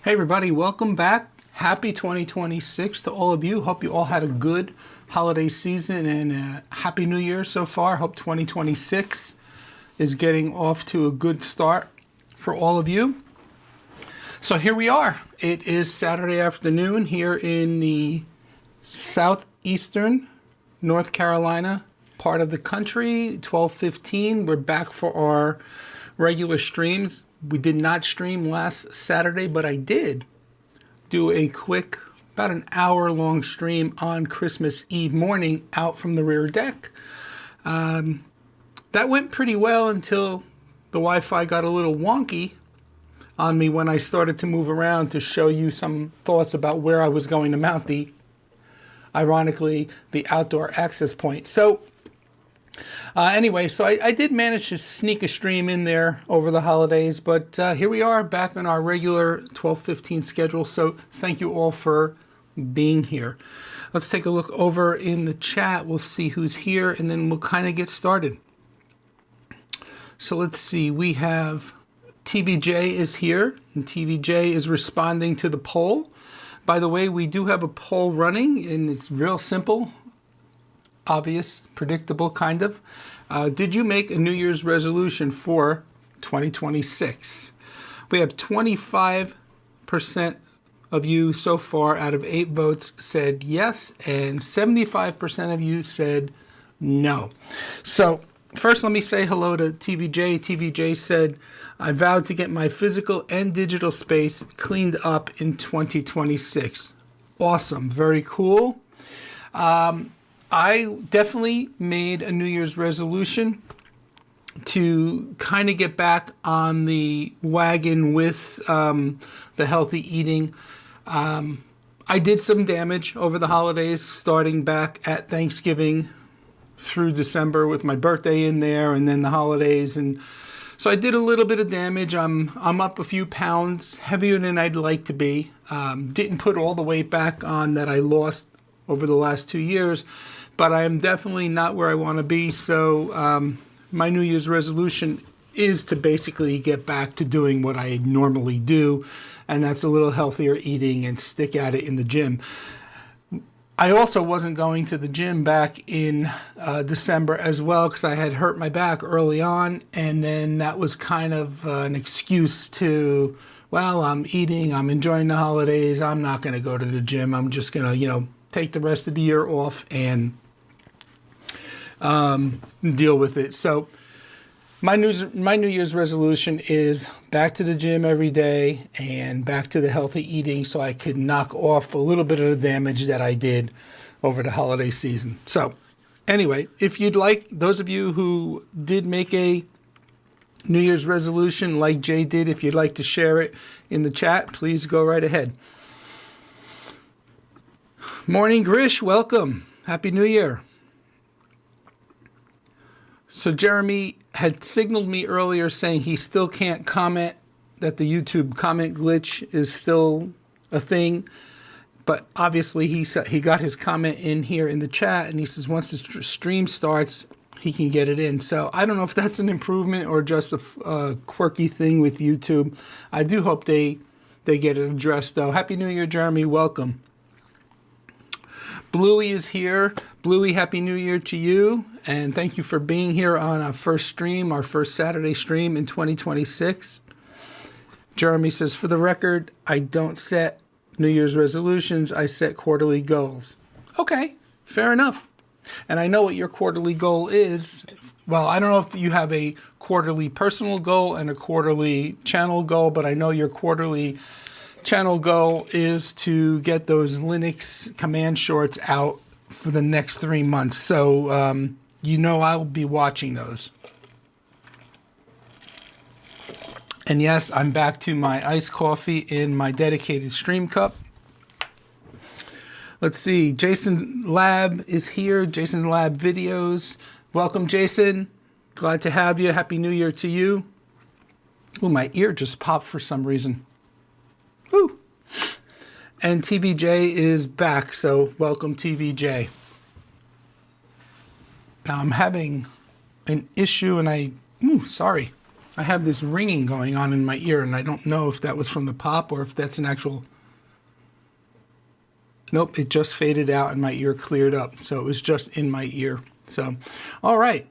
Hey everybody, welcome back. Happy 2026 to all of you. Hope you all had a good holiday season and Happy New Year so far. Hope 2026 is getting off to a good start for all of you. So here we are. It is Saturday afternoon here in the southeastern North Carolina part of the country, 12:15. We're back for our regular streams. We did not stream last Saturday, but I did do a quick, about an hour-long stream on Christmas Eve morning out from the rear deck. That went pretty well until the Wi-Fi got a little wonky on me when I started to move around to show you some thoughts about where I was going to mount ironically, the outdoor access point. So anyway, I did manage to sneak a stream in there over the holidays, but here we are back on our regular 12:15 schedule. So thank you all for being here. Let's take a look over in the chat. We'll see who's here, and then we'll kind of get started. So let's see. We have TVJ is here, and TVJ is responding to the poll. By the way, we do have a poll running, and it's real simple. Obvious, predictable, kind of. Did you make a New Year's resolution for 2026? We have 25% of you so far out of 8 votes said yes, and 75% of you said no. So first, let me say hello to TVJ. TVJ said, I vowed to get my physical and digital space cleaned up in 2026. Awesome. Very cool. I definitely made a New Year's resolution to kind of get back on the wagon with the healthy eating. I did some damage over the holidays, starting back at Thanksgiving through December with my birthday in there and then the holidays. And so I did a little bit of damage. I'm up a few pounds, heavier than I'd like to be. Didn't put all the weight back on that I lost over the last 2 years. But I am definitely not where I want to be. So my New Year's resolution is to basically get back to doing what I normally do. And that's a little healthier eating and stick at it in the gym. I also wasn't going to the gym back in December as well because I had hurt my back early on. And then that was kind of an excuse to, well, I'm eating, I'm enjoying the holidays. I'm not going to go to the gym. I'm just going to, take the rest of the year off and deal with it. So my New Year's resolution is back to the gym every day and back to the healthy eating so I could knock off a little bit of the damage that I did over the holiday season. So anyway, if you'd like, those of you who did make a New Year's resolution like Jay did, if you'd like to share it in the chat, please go right ahead. Morning, Grish. Welcome. Happy New Year. So Jeremy had signaled me earlier saying he still can't comment, that the YouTube comment glitch is still a thing. But obviously he got his comment in here in the chat, and he says once the stream starts, he can get it in. So I don't know if that's an improvement or just a quirky thing with YouTube. I do hope they get it addressed, though. Happy New Year, Jeremy. Welcome. Bluey is here. Bluey, Happy New Year to you. And thank you for being here on our first stream, our first Saturday stream in 2026. Jeremy says, for the record, I don't set New Year's resolutions. I set quarterly goals. Okay, fair enough. And I know what your quarterly goal is. Well, I don't know if you have a quarterly personal goal and a quarterly channel goal, but I know your quarterly channel goal is to get those Linux command shorts out for the next 3 months. So, I'll be watching those. And yes, I'm back to my iced coffee in my dedicated stream cup. Let's see. Jason Lab is here. Jason Lab Videos. Welcome, Jason. Glad to have you. Happy New Year to you. Oh, my ear just popped for some reason. Woo. And TVJ is back, so welcome, TVJ. Now I'm having an issue, and sorry. I have this ringing going on in my ear, and I don't know if that was from the pop or if that's an actual... Nope, it just faded out and my ear cleared up. So it was just in my ear. So, all right.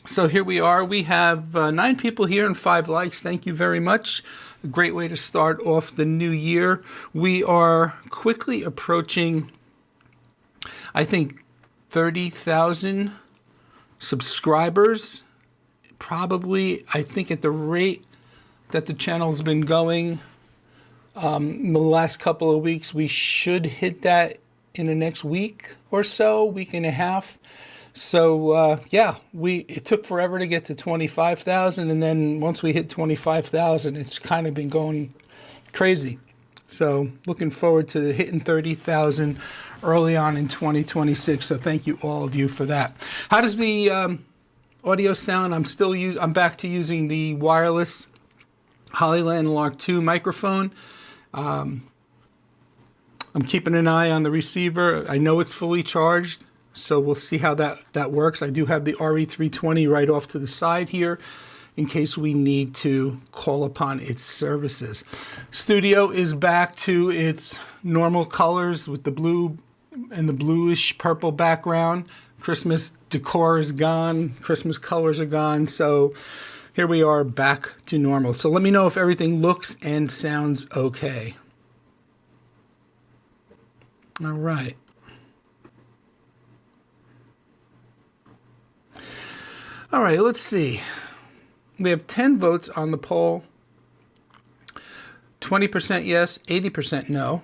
So here we are. We have 9 people here and 5 likes. Thank you very much. A great way to start off the new year. We are quickly approaching, I think, 30,000 subscribers. Probably, I think at the rate that the channel's been going in the last couple of weeks, we should hit that in the next week or so, week and a half. So yeah, it took forever to get to 25,000, and then once we hit 25,000, it's kind of been going crazy. So looking forward to hitting 30,000 early on in 2026. So thank you all of you for that. How does the audio sound? I'm back to using the wireless Hollyland Lark 2 microphone. I'm keeping an eye on the receiver. I know it's fully charged, so we'll see how that works. I do have the RE320 right off to the side here in case we need to call upon its services. Studio is back to its normal colors with the blue and the bluish purple background. Christmas decor is gone. Christmas colors are gone. So here we are back to normal. So let me know if everything looks and sounds okay. All right. All right, let's see. We have 10 votes on the poll. 20% yes, 80% no.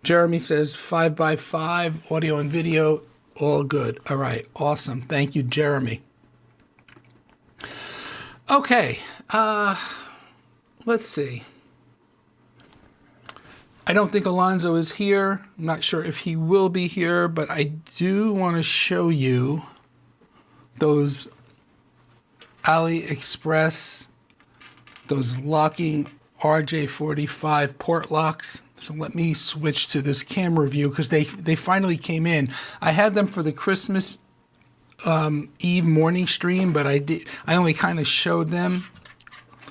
Jeremy says 5x5, audio and video, all good. All right, awesome. Thank you, Jeremy. Okay, let's see. I don't think Alonzo is here. I'm not sure if he will be here, but I do want to show you those AliExpress, those locking RJ45 port locks. So let me switch to this camera view because they finally came in. I had them for the Christmas Eve morning stream, but I only kind of showed them,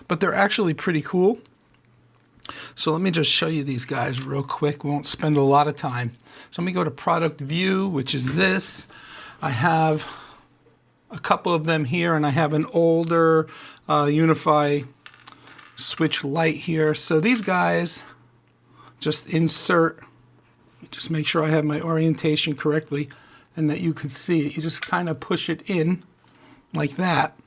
but they're actually pretty cool. So let me just show you these guys real quick. Won't spend a lot of time. So let me go to product view, which is this. I have a couple of them here, and I have an older Unify switch light here. So these guys just insert, just make sure I have my orientation correctly and that you could see it. You just kind of push it in like that.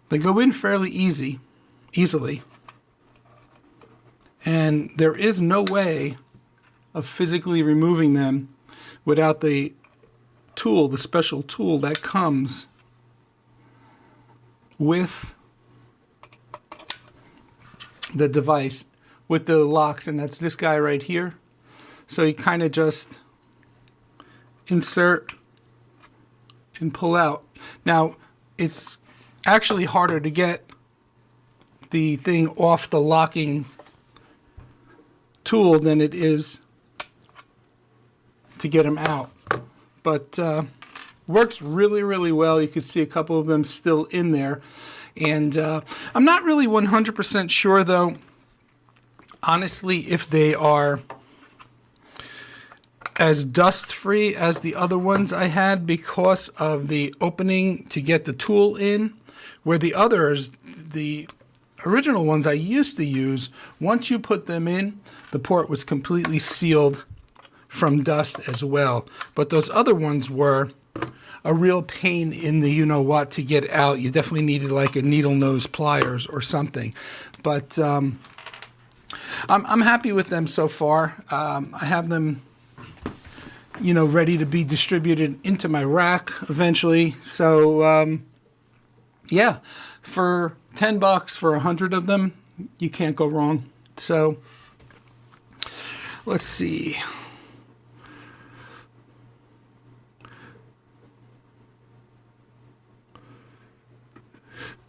They go in fairly easily. And there is no way of physically removing them without the tool, the special tool that comes with the device, with the locks, and that's this guy right here. So you kind of just insert and pull out. Now, it's actually harder to get the thing off the locking tool than it is to get them out. But works really, really well. You can see a couple of them still in there. And I'm not really 100% sure, though, honestly, if they are as dust-free as the other ones I had because of the opening to get the tool in, where the others, the original ones I used to use, once you put them in, the port was completely sealed from dust as well. But those other ones were a real pain in the you-know-what to get out. You definitely needed like a needle nose pliers or something. But I'm happy with them so far. I have them, you know, ready to be distributed into my rack eventually. So yeah, for $10 for 100 of them, you can't go wrong. So let's see.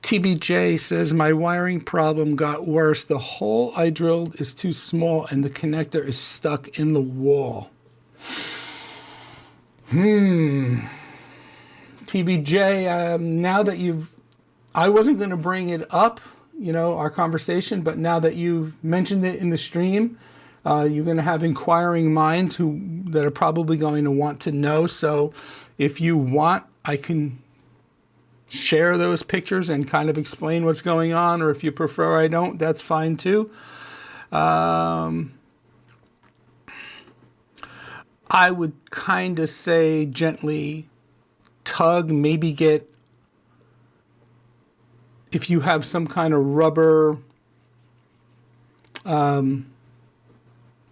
TBJ says, my wiring problem got worse. The hole I drilled is too small and the connector is stuck in the wall. TBJ, now that I wasn't going to bring it up, our conversation, but now that you've mentioned it in the stream, you're going to have inquiring minds that are probably going to want to know. So if you want, I can share those pictures and kind of explain what's going on, or if you prefer I don't, that's fine too. I would kind of say gently tug, maybe get, if you have some kind of rubber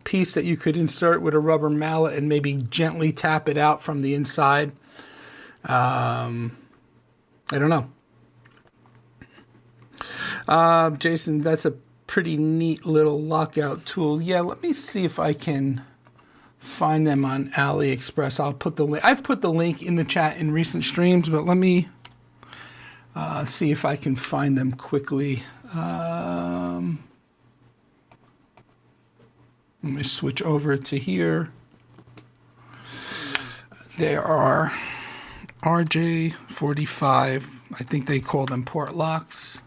piece that you could insert with a rubber mallet and maybe gently tap it out from the inside. I don't know. Jason, that's a pretty neat little lockout tool. Yeah, let me see if I can find them on AliExpress. I'll put the link. I've put the link in the chat in recent streams, but let me see if I can find them quickly. Let me switch over to here. There are RJ45. I think they call them port locks.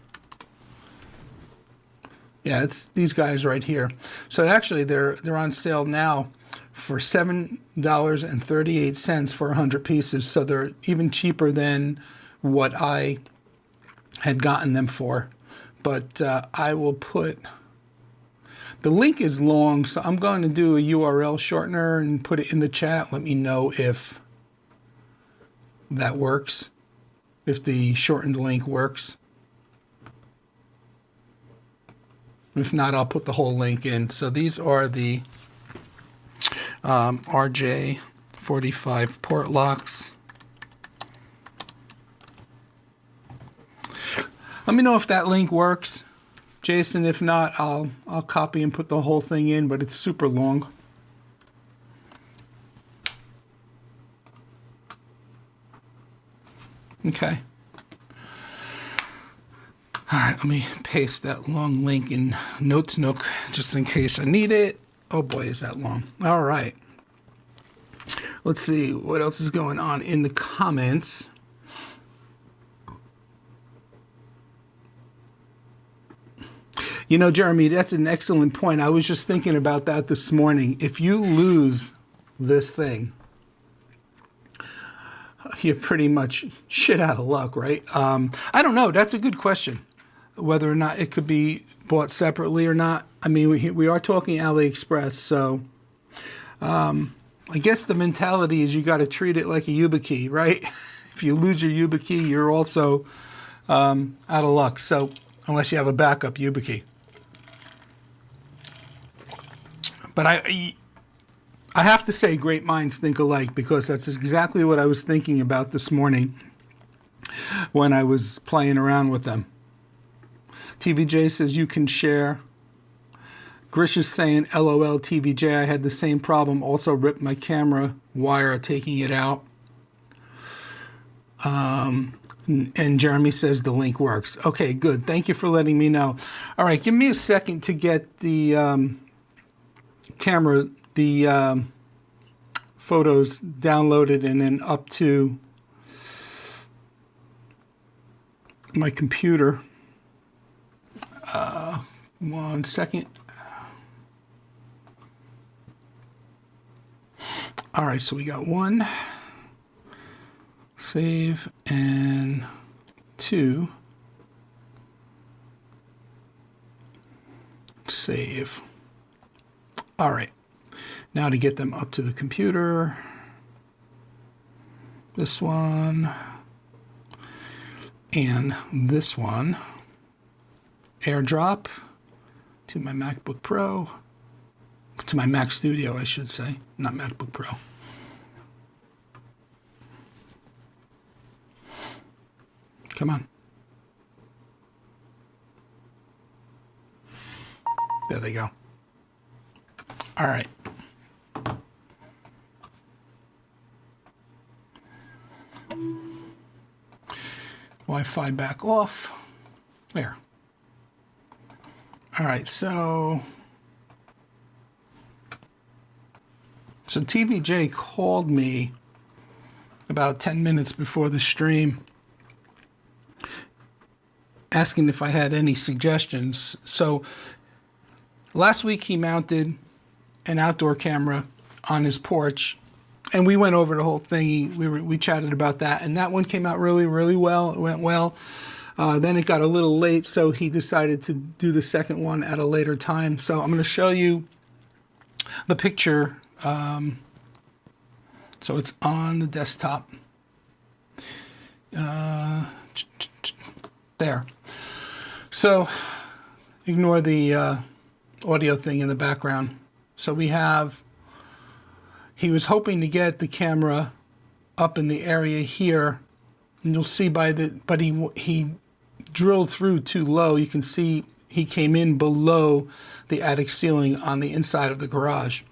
Yeah, it's these guys right here. So actually, they're on sale now for $7.38 for 100 pieces. So they're even cheaper than what I had gotten them for. But I will put, the link is long, so I'm going to do a URL shortener and put it in the chat. Let me know if that works, if the shortened link works. If not, I'll put the whole link in. So these are the RJ45 port locks. Let me know if that link works, Jason. If not, I'll copy and put the whole thing in, but it's super long. Okay. All right, let me paste that long link in Notes Nook just in case I need it. Oh boy, is that long. All right. Let's see what else is going on in the comments. Jeremy, that's an excellent point. I was just thinking about that this morning. If you lose this thing, you're pretty much shit out of luck, right? I don't know. That's a good question. Whether or not it could be bought separately or not. I mean, we are talking AliExpress, so I guess the mentality is you got to treat it like a YubiKey, right? If you lose your YubiKey, you're also out of luck. So unless you have a backup YubiKey. But I have to say, great minds think alike, because that's exactly what I was thinking about this morning when I was playing around with them. TVJ says you can share. Grish is saying, LOL, TVJ, I had the same problem. Also ripped my camera wire taking it out. And Jeremy says the link works. Okay, good. Thank you for letting me know. All right, give me a second to get the camera, the photos downloaded and then up to my computer. 1 second. All right, so we got 1, save, and 2, save. All right, now to get them up to the computer, this one, and this one, AirDrop to my MacBook Pro, to my Mac Studio, I should say, not MacBook Pro. Come on. There they go. All right. Wi-Fi back off. There. All right, so TVJ called me about 10 minutes before the stream, asking if I had any suggestions. So last week he mounted an outdoor camera on his porch, and we went over the whole thing. We chatted about that, and that one came out really, really well. It went well. Then it got a little late, so he decided to do the second one at a later time. So I'm going to show you the picture. So it's on the desktop. There. So ignore the audio thing in the background. So he was hoping to get the camera up in the area here, and you'll see but he drilled through too low. You can see he came in below the attic ceiling on the inside of the garage.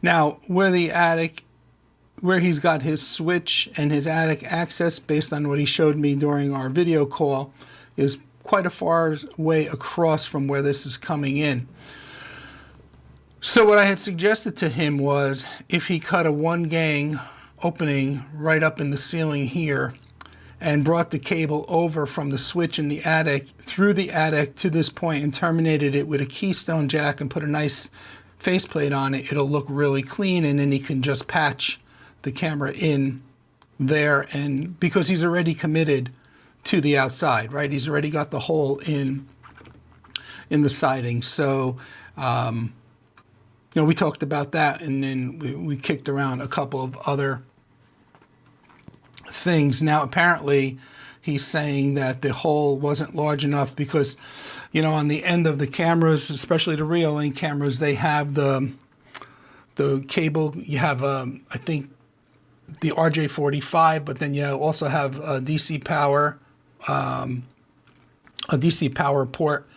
Now, where he's got his switch and his attic access, based on what he showed me during our video call, is quite a far way across from where this is coming in. So what I had suggested to him was if he cut a 1-gang opening right up in the ceiling here and brought the cable over from the switch in the attic through the attic to this point and terminated it with a keystone jack and put a nice faceplate on it, it'll look really clean, and then he can just patch the camera in there. And because he's already committed to the outside, right? He's already got the hole in the siding. So, we talked about that, and then we kicked around a couple of other things. Now, apparently, he's saying that the hole wasn't large enough because, on the end of the cameras, especially the Reolink cameras, they have the cable. You have, I think, the RJ45, but then you also have a DC power port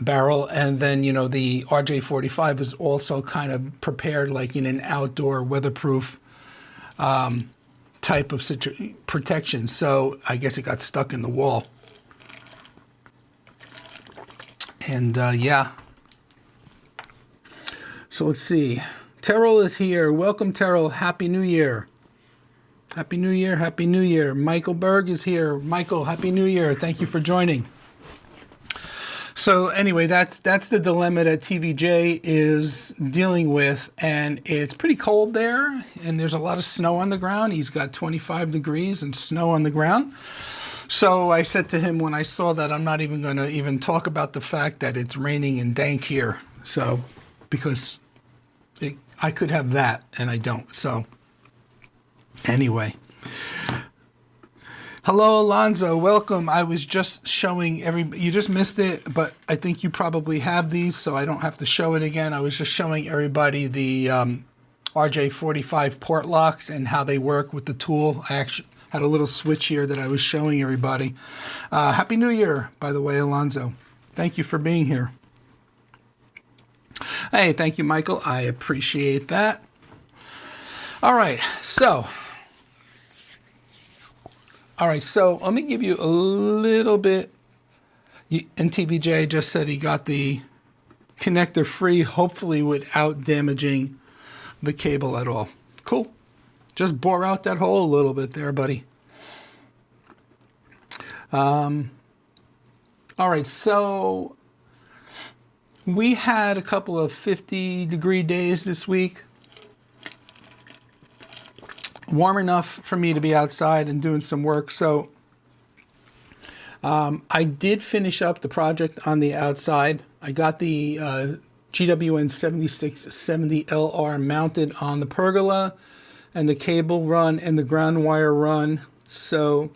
barrel, and then the RJ45 is also kind of prepared like in an outdoor weatherproof type of protection. So I guess it got stuck in the wall. And yeah. So let's see. Terrell is here. Welcome, Terrell. Happy New Year. Happy New Year. Happy New Year. Michael Berg is here. Michael, Happy New Year. Thank you for joining. So anyway, that's the dilemma that TVJ is dealing with, and it's pretty cold there, and there's a lot of snow on the ground. He's got 25 degrees and snow on the ground. So I said to him when I saw that, I'm not even going to even talk about the fact that it's raining and dank here. So, because I could have that, and I don't. So anyway. Hello, Alonzo. Welcome. I was just showing you just missed it, but I think you probably have these, so I don't have to show it again. I was just showing everybody the RJ45 port locks and how they work with the tool. I actually had a little switch here that I was showing everybody. Happy New Year, by the way, Alonzo. Thank you for being here. Hey, thank you, Michael. I appreciate that. All right, so let me give you a little bit. And TVJ just said he got the connector free, hopefully without damaging the cable at all. Cool. Just bore out that hole a little bit there, buddy. All right, so we had a couple of 50-degree days this week. Warm enough for me to be outside and doing some work. So I did finish up the project on the outside. I got the GWN 7670LR mounted on the pergola, and the cable run and the ground wire run. So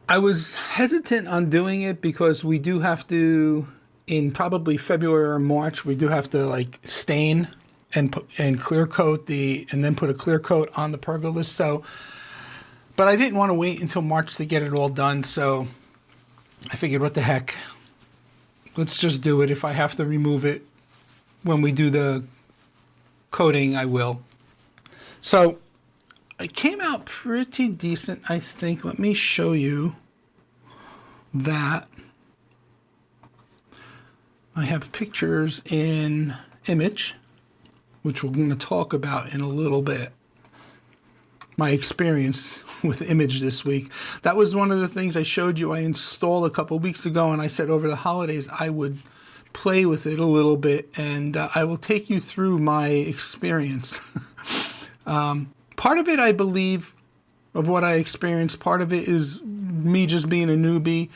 I was hesitant on doing it because we do have to, in probably February or March, we do have to like stain and clear coat and then put a clear coat on the pergolas. So, but I didn't want to wait until March to get it all done. So I figured, what the heck, let's just do it. If I have to remove it when we do the coating, I will. So it came out pretty decent, I think. Let me show you that. I have pictures in Image, which we're going to talk about in a little bit. my experience with Image this week. That was one of the things I showed you I installed a couple weeks ago, and I said over the holidays I would play with it a little bit, and I will take you through my experience. Part of it, I believe, of what I experienced, part of it is me just being a newbie,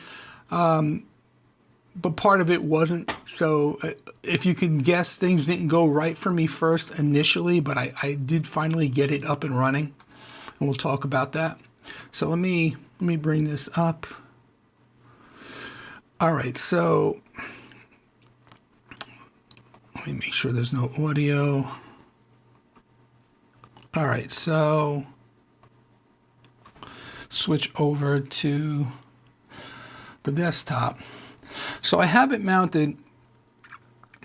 but part of it wasn't. So if you can guess, things didn't go right for me first initially, but I did finally get it up and running, and we'll talk about that. So let me bring this up. All right, so let me make sure there's no audio. All right, so switch over to the desktop. So I have it mounted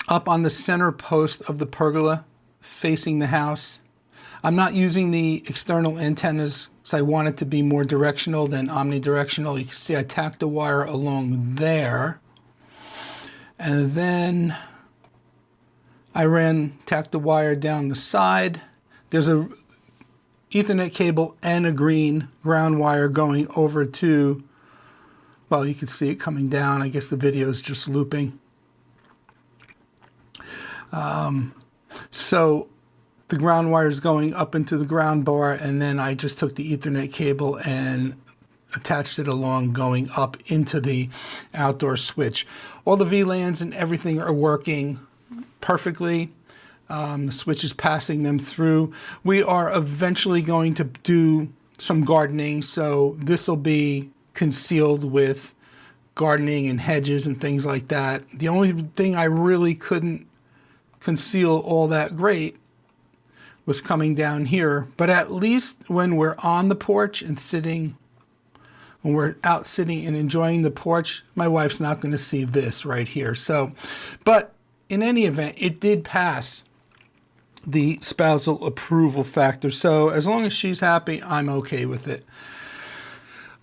up on the center post of the pergola facing the house. I'm not using the external antennas because I want it to be more directional than omnidirectional. You can see I tacked the wire along there, and then I tacked the wire down the side. There's a Ethernet cable and a green ground wire going over to, well, you can see it coming down. I guess the video is just looping. So the ground wire is going up into the ground bar, and then I just took the Ethernet cable and attached it along going up into the outdoor switch. All the VLANs and everything are working perfectly. The switch is passing them through. We are eventually going to do some gardening, so this will be concealed with gardening and hedges and things like that. The only thing I really couldn't conceal all that great was coming down here, but at least when we're on the porch and sitting, when we're out sitting and enjoying the porch, my wife's not going to see this right here. So, but in any event, it did pass the spousal approval factor. So as long as she's happy, I'm okay with it.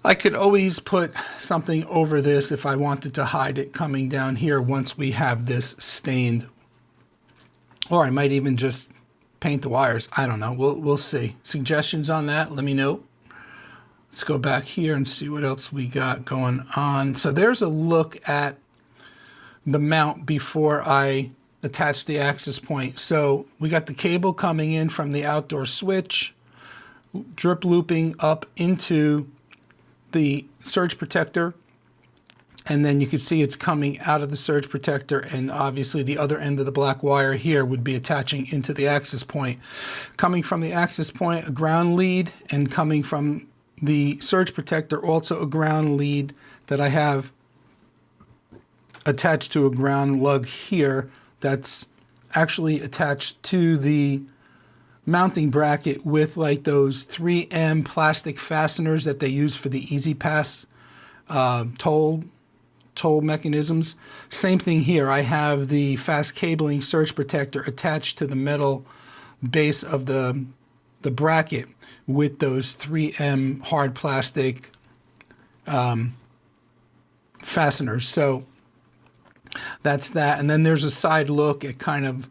I could always put something over this if I wanted to hide it coming down here once we have this stained. Or I might even just paint the wires. I don't know. We'll see. Suggestions on that, let me know. Let's go back here and see what else we got going on. So there's a look at the mount before I attach the access point. So we got the cable coming in from the outdoor switch, drip looping up into the surge protector, and then you can see it's coming out of the surge protector, and obviously the other end of the black wire here would be attaching into the access point. Coming from the access point, a ground lead, and coming from the surge protector, also a ground lead that I have attached to a ground lug here that's actually attached to the mounting bracket with like those 3M plastic fasteners that they use for the Easy Pass toll mechanisms. Same thing here. I have the fast cabling surge protector attached to the metal base of the bracket with those 3M hard plastic fasteners. So that's that. And then there's a side look at kind of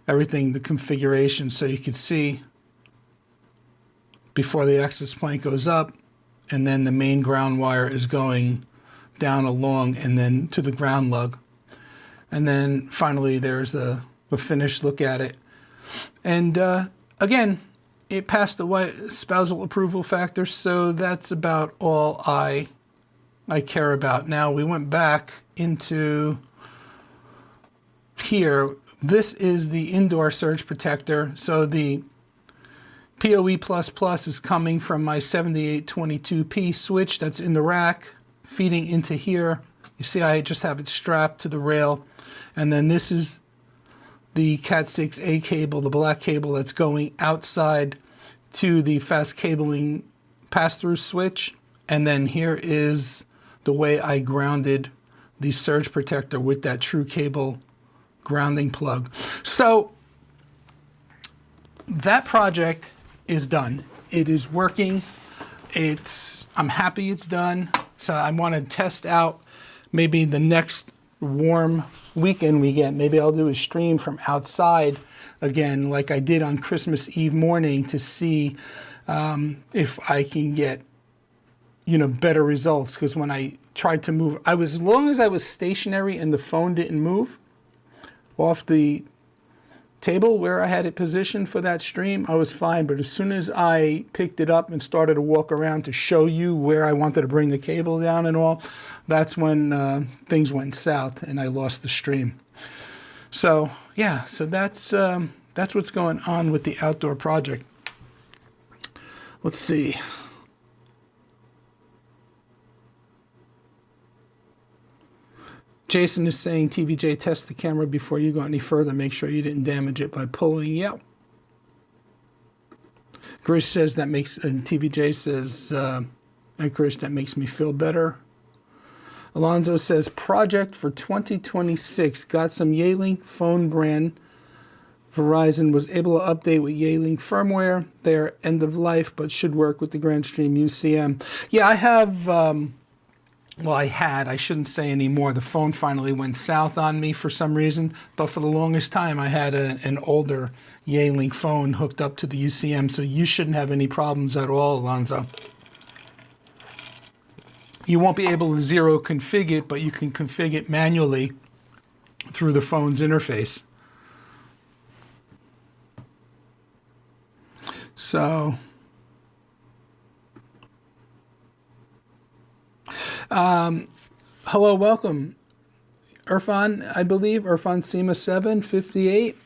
everything, the configuration, so you can see before the access point goes up, and then the main ground wire is going down along and then to the ground lug. And then finally there's the finished look at it. And again, it passed the spousal approval factor, so that's about all I care about. Now we went back into here. This is the indoor surge protector. So the PoE++ is coming from my 7822P switch that's in the rack, feeding into here. You see I just have it strapped to the rail. And then this is the Cat6A cable, the black cable that's going outside to the fast cabling pass-through switch. And then here is the way I grounded the surge protector with that true cable grounding plug. So that project is done. It is working. I'm happy it's done. So I want to test out maybe the next warm weekend we get. Maybe I'll do a stream from outside again, like I did on Christmas Eve morning, to see if I can get, better results. Because when I tried to move, as long as I was stationary and the phone didn't move off the table where I had it positioned for that stream, I was fine. But as soon as I picked it up and started to walk around to show you where I wanted to bring the cable down and all, that's when things went south and I lost the stream. So yeah, so that's what's going on with the outdoor project. Let's see. Jason is saying, TVJ, test the camera before you go any further. Make sure you didn't damage it by pulling. Yep. Grish says that makes, and TVJ says, Grish, that makes me feel better. Alonzo says, project for 2026. Got some Yealink phone brand. Verizon was able to update with Yealink firmware. They're end of life, but should work with the Grandstream UCM. Yeah, I have... I shouldn't say anymore. The phone finally went south on me for some reason, but for the longest time I had an older Yealink phone hooked up to the UCM, so you shouldn't have any problems at all, Alonzo. You won't be able to zero config it, but you can config it manually through the phone's interface. So... hello, welcome. Irfan, I believe, Irfan Sima 758.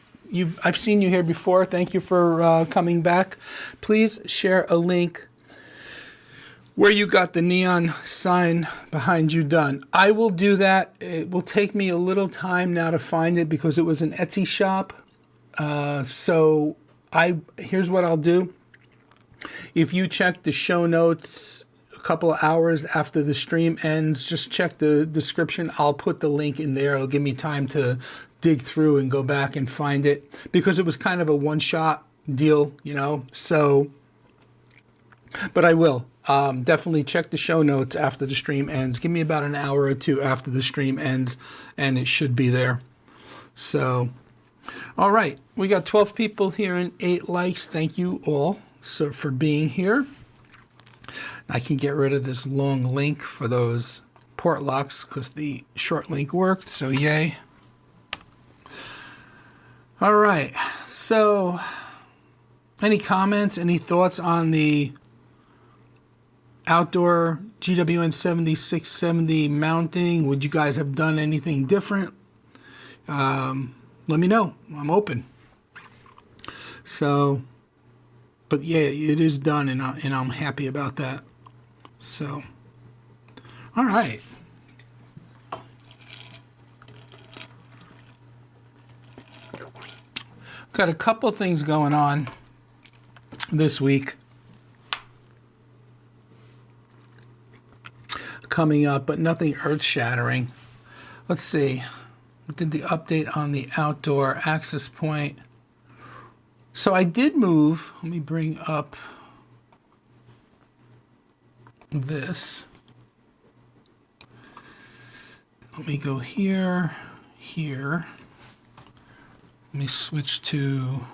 I've seen you here before. Thank you for coming back. Please share a link where you got the neon sign behind you done. I will do that. It will take me a little time now to find it because it was an Etsy shop. So here's what I'll do. If you check the show notes couple of hours after the stream ends, just check the description. I'll put the link in there. It'll give me time to dig through and go back and find it because it was kind of a one-shot deal, so, but I will definitely check the show notes after the stream ends. Give me about an hour or two after the stream ends and it should be there. So, all right, we got 12 people here and 8 likes. Thank you all for being here. I can get rid of this long link for those port locks because the short link worked, so yay. All right, so any comments, any thoughts on the outdoor GWN 7670 mounting? Would you guys have done anything different? Let me know. I'm open. So, but yeah, it is done, and I'm happy about that. So, all right. Got a couple things going on this week coming up, but nothing earth-shattering. Let's see. We did the update on the outdoor access point. So I did move. Let me bring up this. Let me go here, here. Let me switch to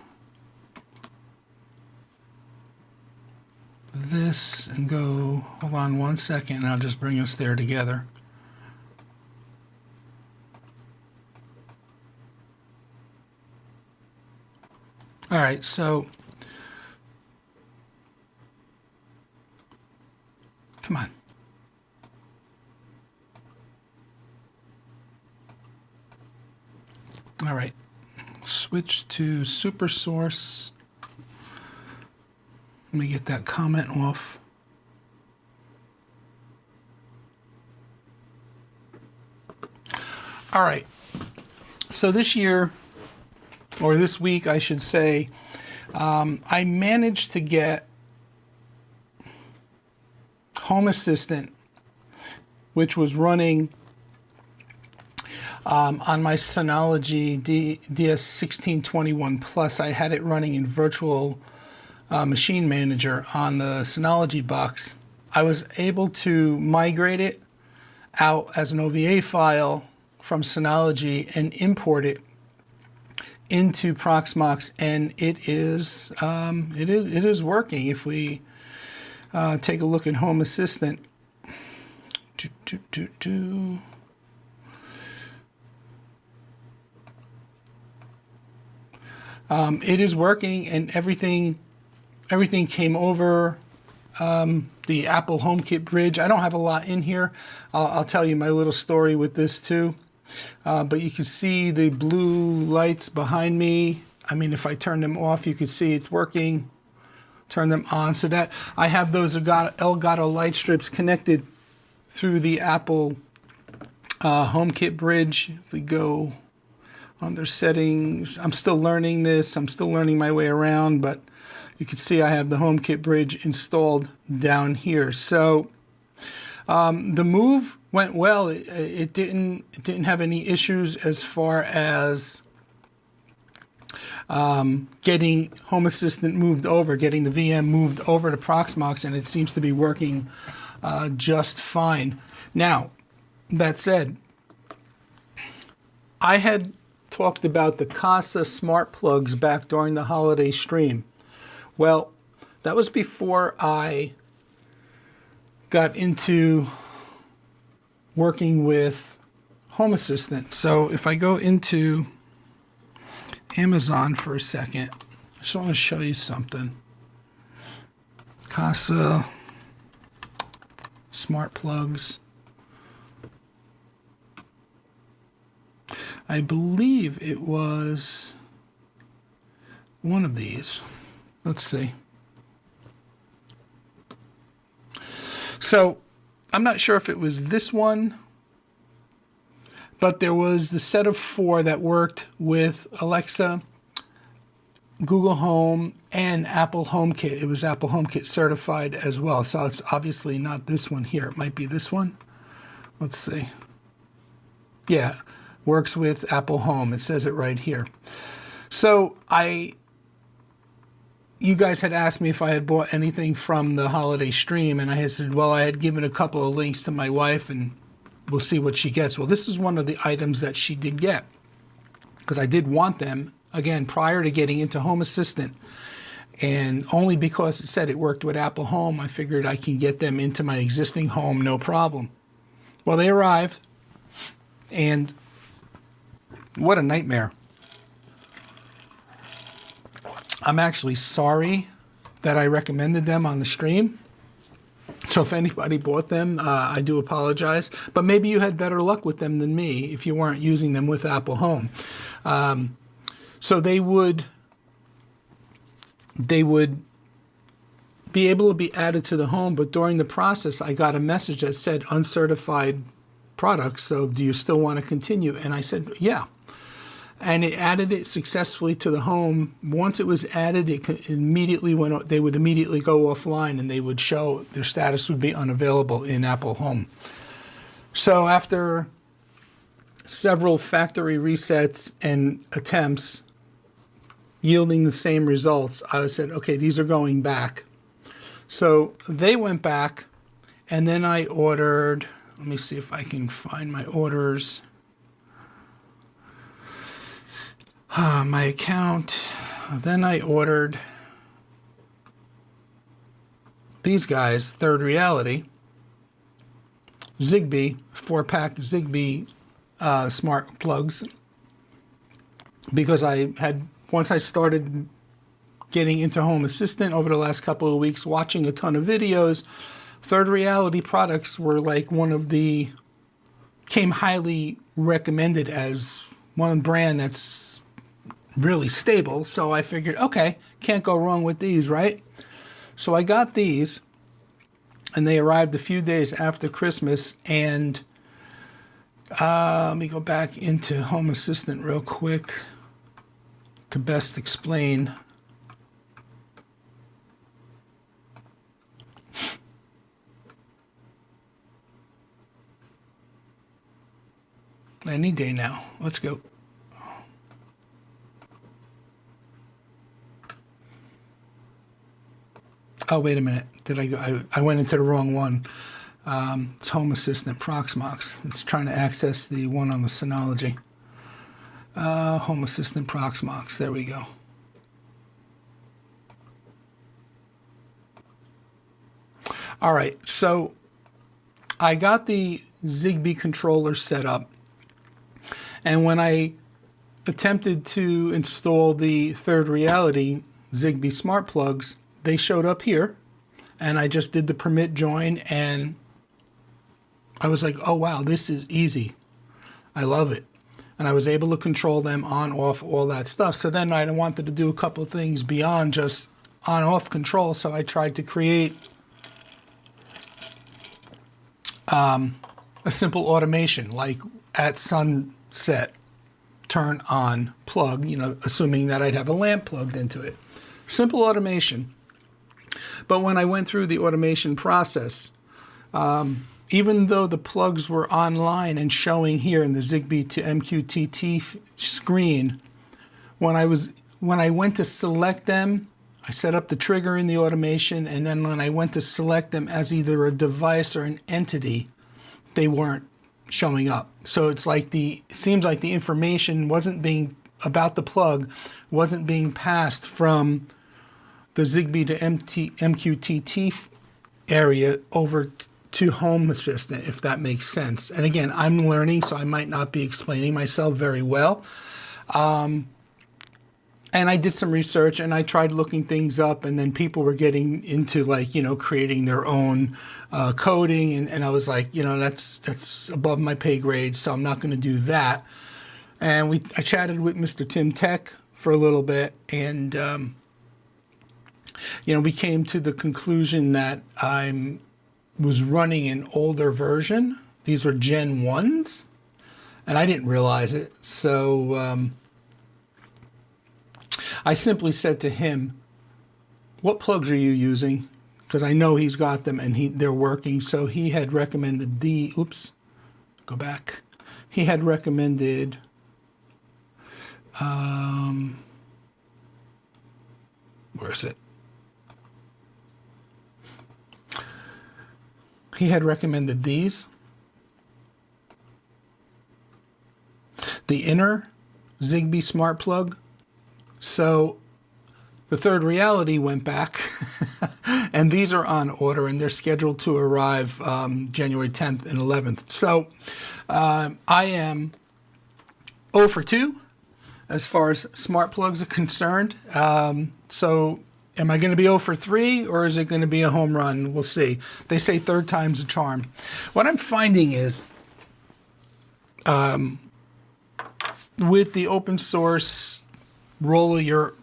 this and go, hold on one second, and I'll just bring us there together. All right, so come on. All right, switch to super source. Let me get that comment off. All right, so this year, or this week I should say, I managed to get Home Assistant, which was running on my Synology DS1621 Plus. I had it running in Virtual Machine Manager on the Synology box. I was able to migrate it out as an OVA file from Synology and import it into Proxmox, and it is working. If we take a look at Home Assistant, it is working, and everything came over the Apple HomeKit bridge. I don't have a lot in here. I'll tell you my little story with this too. But you can see the blue lights behind me. I mean, if I turn them off, you can see it's working. Turn them on, so that I have those Elgato light strips connected through the Apple HomeKit bridge. If we go under settings, I'm still learning this. I'm still learning my way around, but you can see I have the HomeKit bridge installed down here. So the move went well. It didn't have any issues as far as getting Home Assistant moved over, getting the VM moved over to Proxmox, and it seems to be working just fine. Now, that said, I had talked about the Casa smart plugs back during the holiday stream. Well, that was before I got into working with Home Assistant. So if I go into Amazon for a second, I just want to show you something. Casa smart plugs. I believe it was one of these. Let's see. So I'm not sure if it was this one, but there was the set of 4 that worked with Alexa, Google Home, and Apple HomeKit. It was Apple HomeKit certified as well. So it's obviously not this one here. It might be this one. Let's see. Yeah, works with Apple Home. It says it right here. So you guys had asked me if I had bought anything from the holiday stream, and I had said, well, I had given a couple of links to my wife, and we'll see what she gets. Well, this is one of the items that she did get, because I did want them, again, prior to getting into Home Assistant. And only because it said it worked with Apple Home, I figured I can get them into my existing home, no problem. Well, they arrived, and what a nightmare. I'm actually sorry that I recommended them on the stream. So if anybody bought them, I do apologize. But maybe you had better luck with them than me if you weren't using them with Apple Home. So they would be able to be added to the home, but during the process, I got a message that said uncertified products. So do you still want to continue? And I said, yeah. And it added it successfully to the home. Once it was added, it immediately they would immediately go offline, and they would show their status would be unavailable in Apple Home. So after several factory resets and attempts yielding the same results, I said, okay, these are going back. So they went back, and then I ordered, let me see if I can find my orders. My account. Then I ordered these guys, Third Reality, Zigbee, 4-pack Zigbee smart plugs, because once I started getting into Home Assistant over the last couple of weeks, watching a ton of videos, Third Reality products were like came highly recommended as one brand that's really stable. So I figured, okay, can't go wrong with these, right? So I got these, and they arrived a few days after Christmas. And let me go back into Home Assistant real quick to best explain. Any day now. Let's go. Oh, wait a minute. Did I go? I went into the wrong one. It's Home Assistant Proxmox. It's trying to access the one on the Synology. Home Assistant Proxmox. There we go. All right, so I got the Zigbee controller set up, and when I attempted to install the Third Reality Zigbee smart plugs, they showed up here, and I just did the permit join, and I was like, oh wow, this is easy. I love it. And I was able to control them on, off, all that stuff. So then I wanted to do a couple of things beyond just on, off control, so I tried to create a simple automation, like at sunset, turn on, plug, assuming that I'd have a lamp plugged into it. Simple automation. But when I went through the automation process, even though the plugs were online and showing here in the Zigbee to MQTT screen, when I went to select them, I set up the trigger in the automation, and then when I went to select them as either a device or an entity, they weren't showing up. So it's like it seems like the information about the plug wasn't being passed from the Zigbee to MQTT area over to Home Assistant, if that makes sense. And again, I'm learning, so I might not be explaining myself very well. And I did some research, and I tried looking things up, and then people were getting into creating their own coding, and I was like, that's above my pay grade, so I'm not going to do that. And I chatted with Mr. Tim Tech for a little bit, and we came to the conclusion that I was running an older version. These were Gen 1s, and I didn't realize it. So I simply said to him, what plugs are you using? Because I know he's got them and they're working. So he had recommended He had recommended where is it? He had recommended these. The inner Zigbee smart plug. So the Third Reality went back, and these are on order, and they're scheduled to arrive January 10th and 11th. So I am 0 for 2 as far as smart plugs are concerned. So am I going to be 0 for 3, or is it going to be a home run? We'll see. They say third time's a charm. What I'm finding is with the open source roll your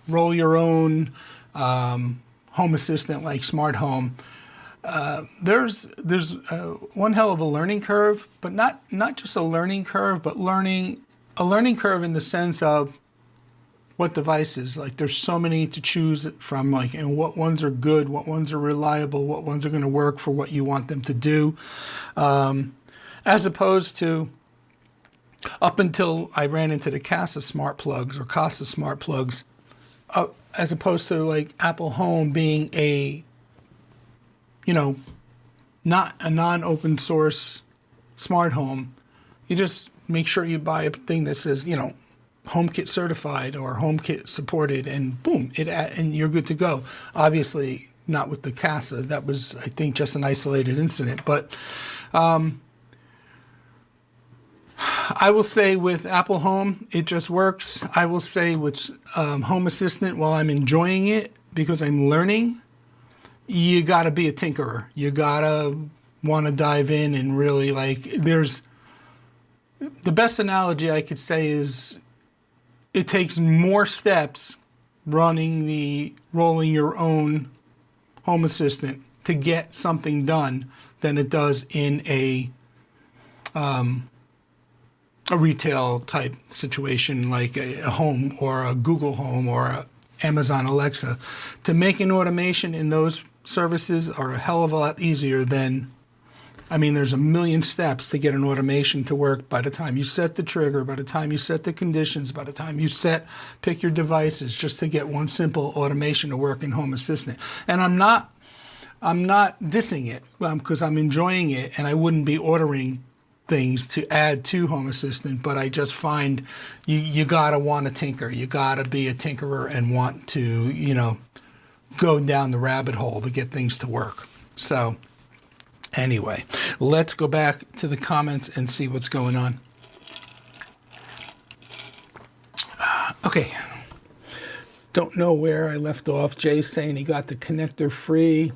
own home assistant like Smart Home, there's one hell of a learning curve, but not just a learning curve, but a learning curve in the sense of what devices. Like there's so many to choose from, and what ones are good, what ones are reliable, what ones are going to work for what you want them to do, as opposed to up until I ran into the Casa smart plugs or Casa smart plugs, as opposed to like Apple Home being not a non-open source smart home. You just make sure you buy a thing that says, HomeKit certified or HomeKit supported, and boom, and you're good to go. Obviously, not with the Casa. That was, I think, just an isolated incident. But I will say with Apple Home, it just works. I will say with Home Assistant, while I'm enjoying it because I'm learning, you got to be a tinkerer. You got to want to dive in and really the best analogy I could say is it takes more steps rolling your own Home Assistant to get something done than it does in a retail type situation like a home or a Google Home or a Amazon Alexa. To make an automation in those services are a hell of a lot easier than, there's a million steps to get an automation to work by the time you set the trigger, by the time you set the conditions, by the time you pick your devices, just to get one simple automation to work in Home Assistant. And I'm not dissing it because I'm enjoying it, and I wouldn't be ordering things to add to Home Assistant, but I just find you gotta want to tinker. You gotta be a tinkerer and want to, go down the rabbit hole to get things to work. So anyway, let's go back to the comments and see what's going on. Okay. Don't know where I left off. Jay's saying he got the connector free.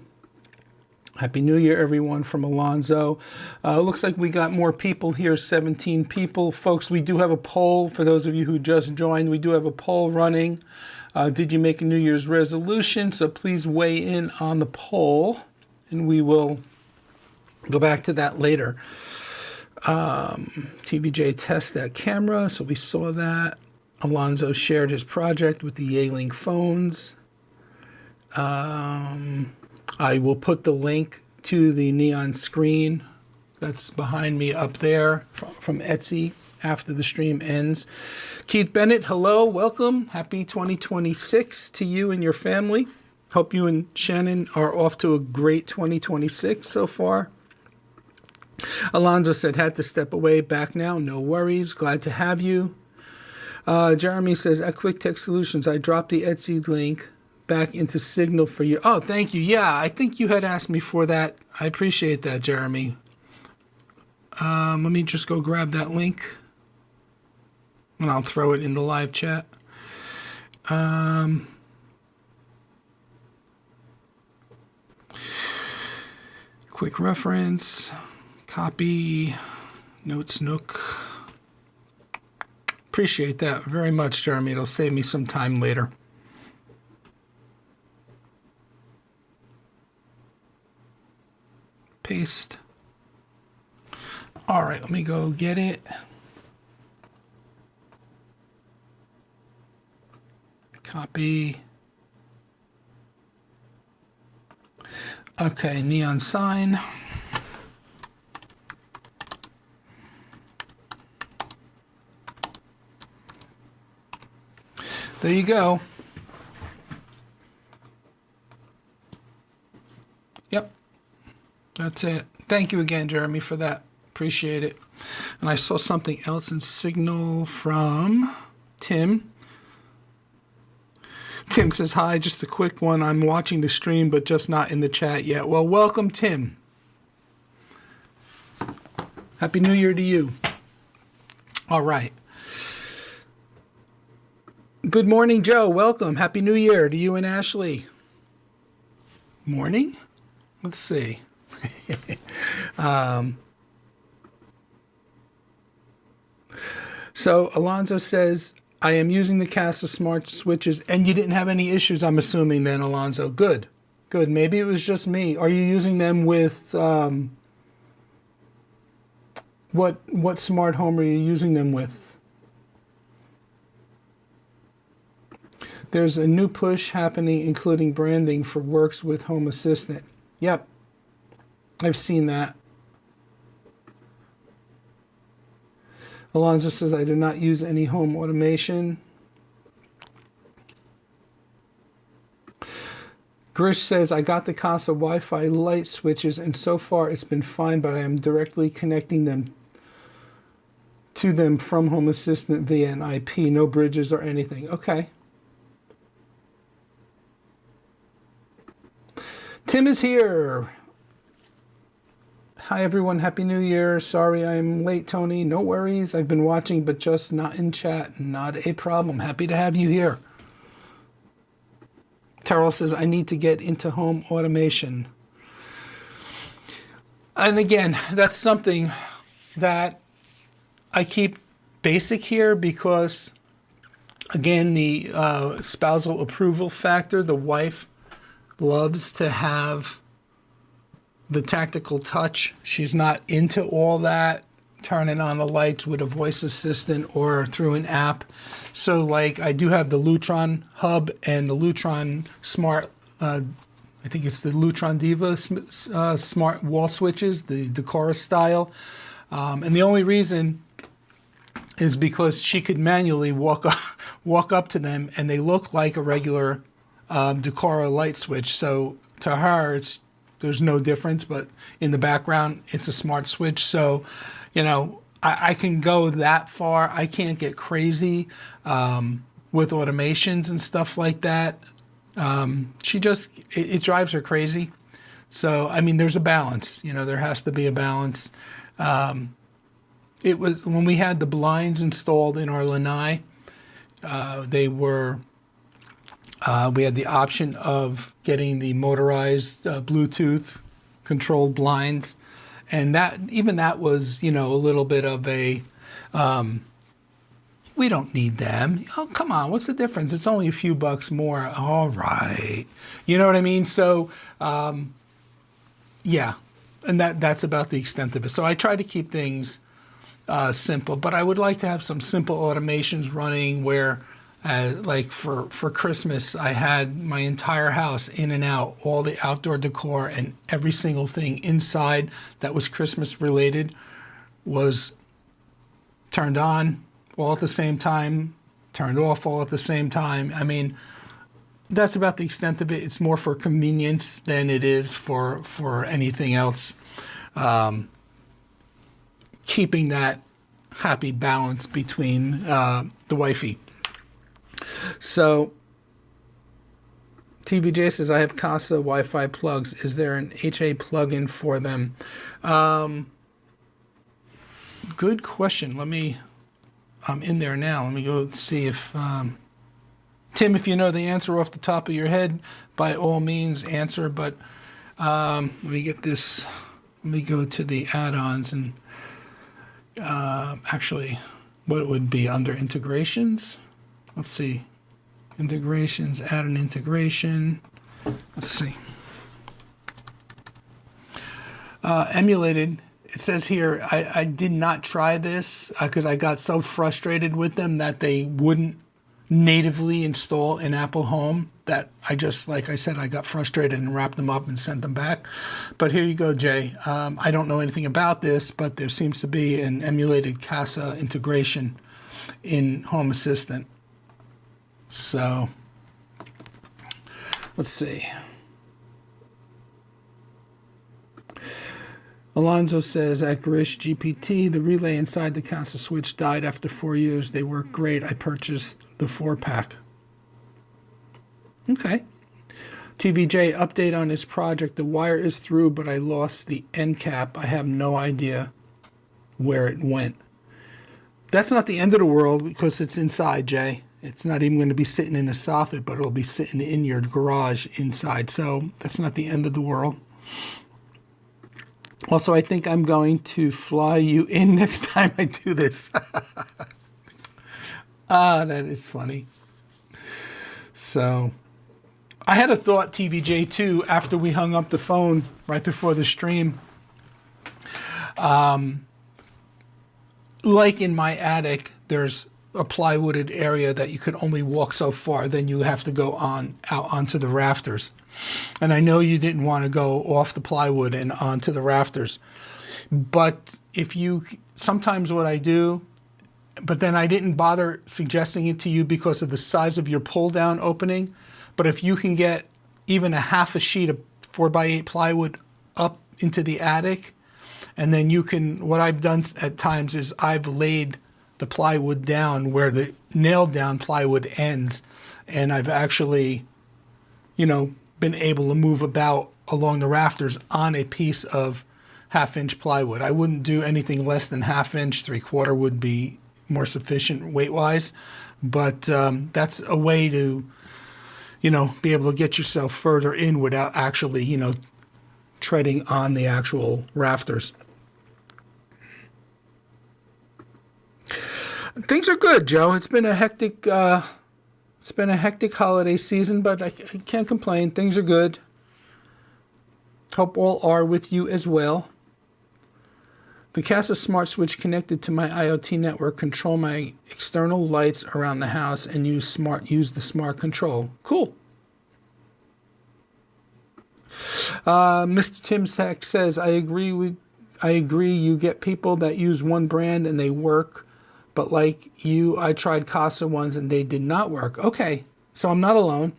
Happy New Year, everyone, from Alonzo. Looks like we got more people here, 17 people. Folks, we do have a poll. For those of you who just joined, we do have a poll running. Did you make a New Year's resolution? So please weigh in on the poll, and we will go back to that later. TBJ test that camera, so we saw that. Alonzo shared his project with the Yealing phones. I will put the link to the neon screen that's behind me up there from Etsy after the stream ends. Keith Bennett, hello, welcome. Happy 2026 to you and your family. Hope you and Shannon are off to a great 2026 so far. Alonzo said, had to step away, back now, no worries, glad to have you. Jeremy says, at Quick Tech Solutions, I dropped the Etsy link back into Signal for you. Oh, thank you. Yeah, I think you had asked me for that. I appreciate that, Jeremy. Let me just go grab that link, and I'll throw it in the live chat. Quick reference, copy, Notes Nook. Appreciate that very much, Jeremy. It'll save me some time later. Paste. All right, let me go get it. Copy. Okay, neon sign. There you go. Yep. That's it. Thank you again, Jeremy, for that. Appreciate it. And I saw something else in Signal from Tim. Tim says, hi, just a quick one. I'm watching the stream, but just not in the chat yet. Well, welcome, Tim. Happy New Year to you. All right. Good morning, Joe. Welcome. Happy New Year to you and Ashley. Morning? Let's see. So Alonzo says, I am using the Casa smart switches, and you didn't have any issues, I'm assuming then, Alonzo. Good. Good. Maybe it was just me. Are you using them with, what smart home are you using them with? There's a new push happening, including branding for Works with Home Assistant. Yep. I've seen that. Alonzo says, I do not use any home automation. Grish says, I got the Casa Wi-Fi light switches, and so far it's been fine, but I am directly connecting them to them from Home Assistant via an IP, no bridges or anything. Okay. Tim is here. Hi, everyone. Happy New Year. Sorry I'm late, Tony. No worries. I've been watching, but just not in chat. Not a problem. Happy to have you here. Terrell says, I need to get into home automation. And again, that's something that I keep basic here because, again, the spousal approval factor, the wife loves to have the tactical touch. She's not into all that turning on the lights with a voice assistant or through an app. So like I do have the Lutron hub and the Lutron smart, I think it's the Lutron Diva smart wall switches, the Decora style. And the only reason is because she could manually walk up to them and they look like a regular Decora light switch. So to her, there's no difference, but in the background, it's a smart switch. So I can go that far. I can't get crazy with automations and stuff like that. It drives her crazy. So, I mean, there's a balance. There has to be a balance. It was when we had the blinds installed in our lanai, we had the option of getting the motorized Bluetooth controlled blinds. And that was, a little bit of a, we don't need them. Oh, come on, what's the difference? It's only a few bucks more. All right. You know what I mean? So, yeah, and that's about the extent of it. So I try to keep things simple, but I would like to have some simple automations running where, like for Christmas, I had my entire house in and out, all the outdoor decor and every single thing inside that was Christmas related was turned on all at the same time, turned off all at the same time. I mean, that's about the extent of it. It's more for convenience than it is for anything else. Keeping that happy balance between the wifey. So, TVJ says, I have Casa Wi-Fi plugs. Is there an HA plug-in for them? Good question. I'm in there now. Let me go see if, Tim, if you know the answer off the top of your head, by all means answer. But let me get this. Let me go to the add-ons and actually what it would be under integrations. Let's see. Integrations, add an integration. Let's see. Emulated. It says here, I did not try this because I got so frustrated with them that they wouldn't natively install in Apple Home that I just, like I said, I got frustrated and wrapped them up and sent them back. But here you go, Jay. I don't know anything about this, but there seems to be an emulated Casa integration in Home Assistant. So, let's see. Alonzo says, at Garish GPT, the relay inside the Casa switch died after 4 years. They work great. I purchased the 4-pack. Okay. TVJ, update on this project. The wire is through, but I lost the end cap. I have no idea where it went. That's not the end of the world because it's inside, Jay. It's not even going to be sitting in a soffit, but it'll be sitting in your garage inside. So that's not the end of the world. Also, I think I'm going to fly you in next time I do this. That is funny. So I had a thought, TVJ, too, after we hung up the phone right before the stream. Like in my attic, there's a plywooded area that you could only walk so far, then you have to go out onto the rafters. And I know you didn't want to go off the plywood and onto the rafters. But sometimes what I do, but then I didn't bother suggesting it to you because of the size of your pull down opening. But if you can get even a half a sheet of 4x8 plywood up into the attic, and then what I've done at times is I've laid the plywood down where the nailed down plywood ends, and I've actually, been able to move about along the rafters on a piece of 1/2-inch plywood. I wouldn't do anything less than 1/2 inch. 3/4 would be more sufficient weight-wise, but that's a way to, be able to get yourself further in without actually, treading on the actual rafters. Things are good, Joe. It's been a hectic holiday season, but I can't complain. Things are good. Hope all are with you as well. The Casa smart switch connected to my IoT network control my external lights around the house and use the smart control. Cool. Mr. Tim Sack says, I agree. You get people that use one brand and they work. But like you, I tried Casa ones and they did not work. Okay, so I'm not alone.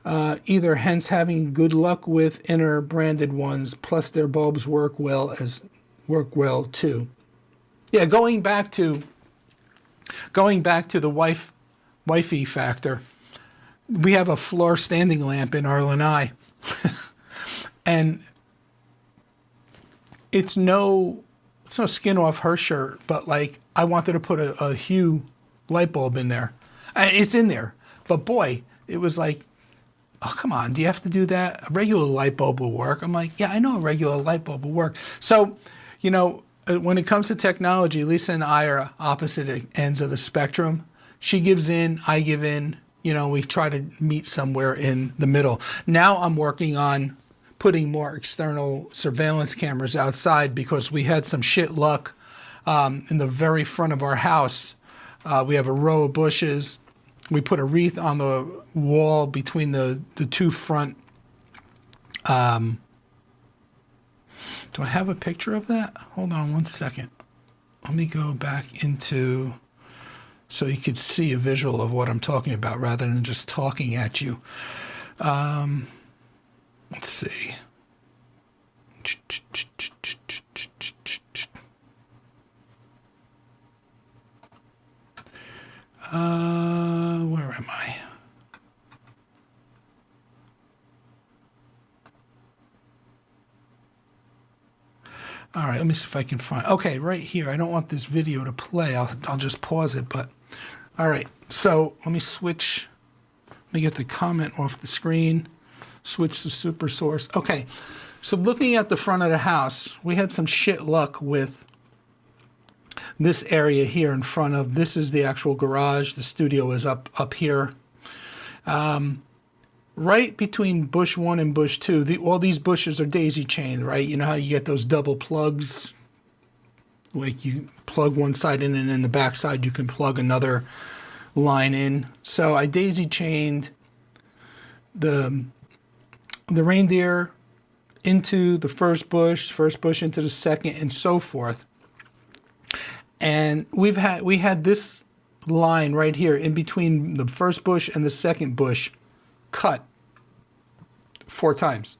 Either, hence having good luck with inner branded ones, plus their bulbs work well too. Yeah, going back to the wifey factor. We have a floor standing lamp in our lanai, and it's no skin off her shirt, but like I wanted to put a Hue light bulb in there. And it's in there, but boy, it was like, oh, come on, do you have to do that? A regular light bulb will work. I'm like, yeah, I know a regular light bulb will work. So, when it comes to technology, Lisa and I are opposite ends of the spectrum. She gives in, I give in. We try to meet somewhere in the middle. Now I'm working on putting more external surveillance cameras outside because we had some shit luck in the very front of our house. We have a row of bushes. We put a wreath on the wall between the two front. Do I have a picture of that? Hold on one second. Let me go back into so you could see a visual of what I'm talking about rather than just talking at you. Let's see. Where am I? All right, let me see if I can find. Okay, right here. I don't want this video to play. I'll just pause it. But all right. So let me switch. Let me get the comment off the screen. Switch to super source. Okay. So looking at the front of the house, we had some shit luck with this area here in front of. This is the actual garage. The studio is up here. Right between bush 1 and bush 2, all these bushes are daisy chained, right? You know how you get those double plugs? Like you plug one side in and then the back side you can plug another line in. So I daisy chained the reindeer into the first bush into the second, and so forth. And we had this line right here in between the first bush and the second bush cut 4 times.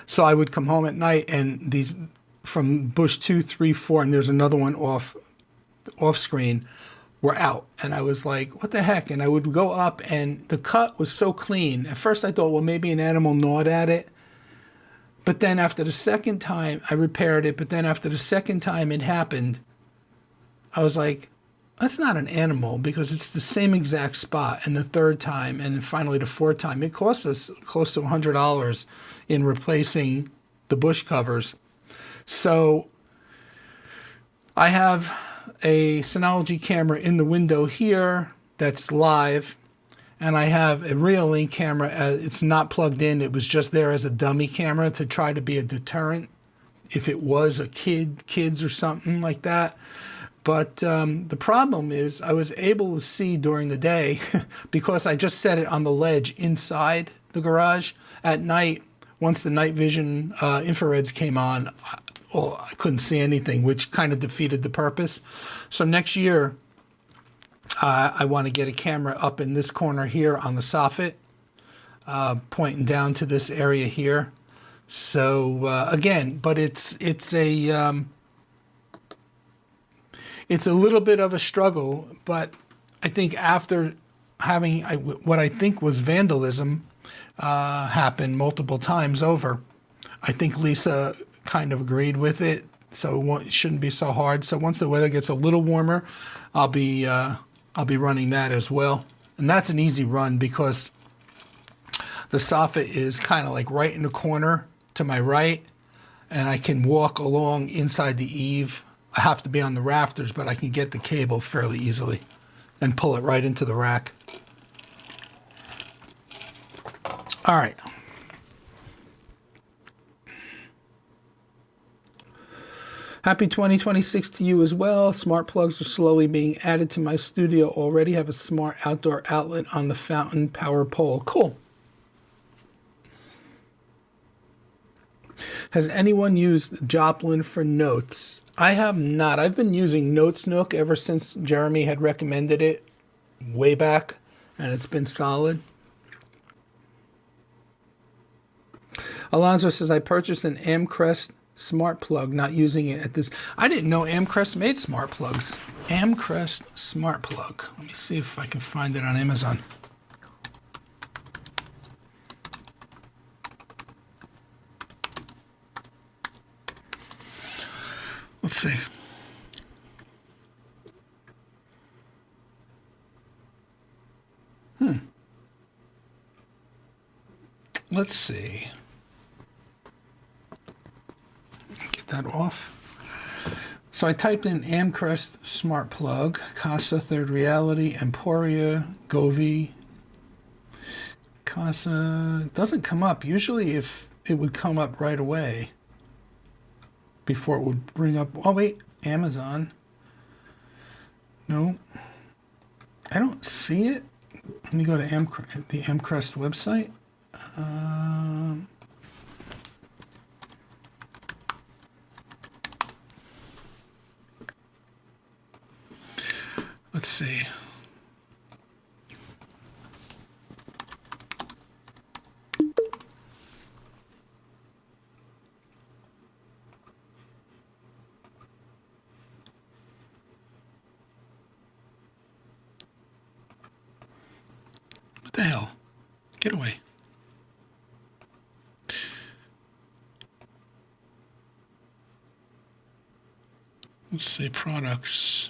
So I would come home at night and these from bush 2, 3, 4, and there's another one off screen, were out. And I was like, what the heck? And I would go up and the cut was so clean. At first I thought, well, maybe an animal gnawed at it. But then after the second time I repaired it, but then after the second time it happened, I was like, that's not an animal because it's the same exact spot. And the third time and finally the fourth time, it cost us close to $100 in replacing the bush covers. So I have a Synology camera in the window here that's live. And I have a Reolink camera. It's not plugged in. It was just there as a dummy camera to try to be a deterrent if it was a kids or something like that. But the problem is I was able to see during the day because I just set it on the ledge inside the garage. At night, once the night vision infrareds came on, I couldn't see anything, which kind of defeated the purpose. So next year, I want to get a camera up in this corner here on the soffit, pointing down to this area here. So again, but it's a little bit of a struggle, but I think after having what I think was vandalism happen multiple times over, I think Lisa kind of agreed with it, so it shouldn't be so hard. So once the weather gets a little warmer, I'll be running that as well. And that's an easy run because the soffit is kind of like right in the corner to my right, and I can walk along inside the eave. I have to be on the rafters, but I can get the cable fairly easily and pull it right into the rack. All right. Happy 2026 to you as well. Smart plugs are slowly being added to my studio. Already have a smart outdoor outlet on the fountain power pole. Cool. Has anyone used Joplin for notes? I have not. I've been using Notesnook ever since Jeremy had recommended it way back, and it's been solid. Alonzo says, I purchased an Amcrest smart plug, not using it at this. I didn't know Amcrest made smart plugs. Amcrest smart plug. Let me see if I can find it on Amazon. Let's see. Let's see. Get that off. So I typed in Amcrest Smart Plug, Casa, Third Reality, Emporia, Govi. Casa doesn't come up. Usually if it would come up right away before it would bring up, oh wait, Amazon. No, I don't see it. Let me go to the Amcrest website. Let's see. What the hell? Get away. Let's see, products.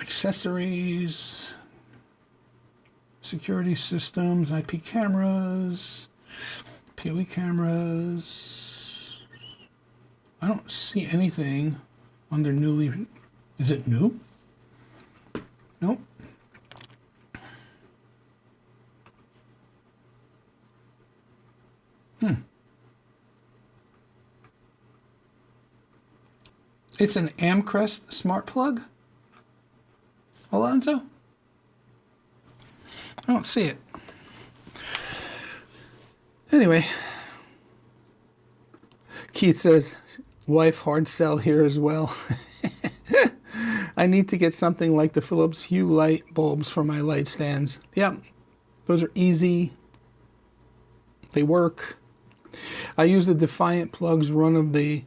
Accessories, security systems, IP cameras, PoE cameras. I don't see anything under newly. Is it new? Nope. It's an Amcrest smart plug? Alonzo? I don't see it. Anyway, Keith says, wife hard sell here as well. I need to get something like the Philips Hue light bulbs for my light stands. Yeah, those are easy. They work. I use the Defiant plugs run of the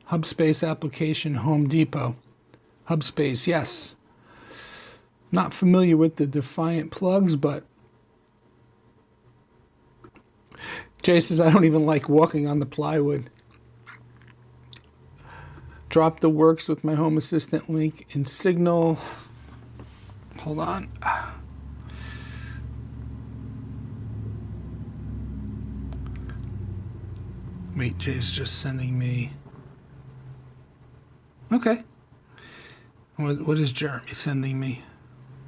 Hubspace application, Home Depot. Hubspace, yes. Not familiar with the Defiant plugs, but Jay says, I don't even like walking on the plywood. Drop the works with my Home Assistant link in Signal. Hold on. Wait, Jay's just sending me. Okay. What is Jeremy sending me?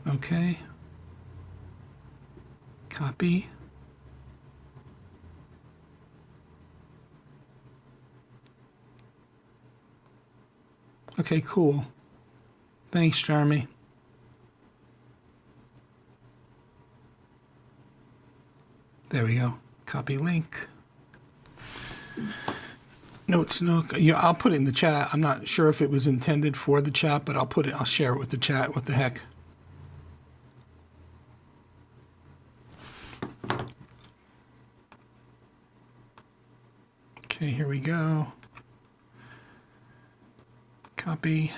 Okay. Copy. Okay, cool. Thanks, Jeremy. There we go. Copy link. Notes, no. Yeah, I'll put it in the chat. I'm not sure if it was intended for the chat, but I'll share it with the chat. What the heck? Okay, here we go. Copy.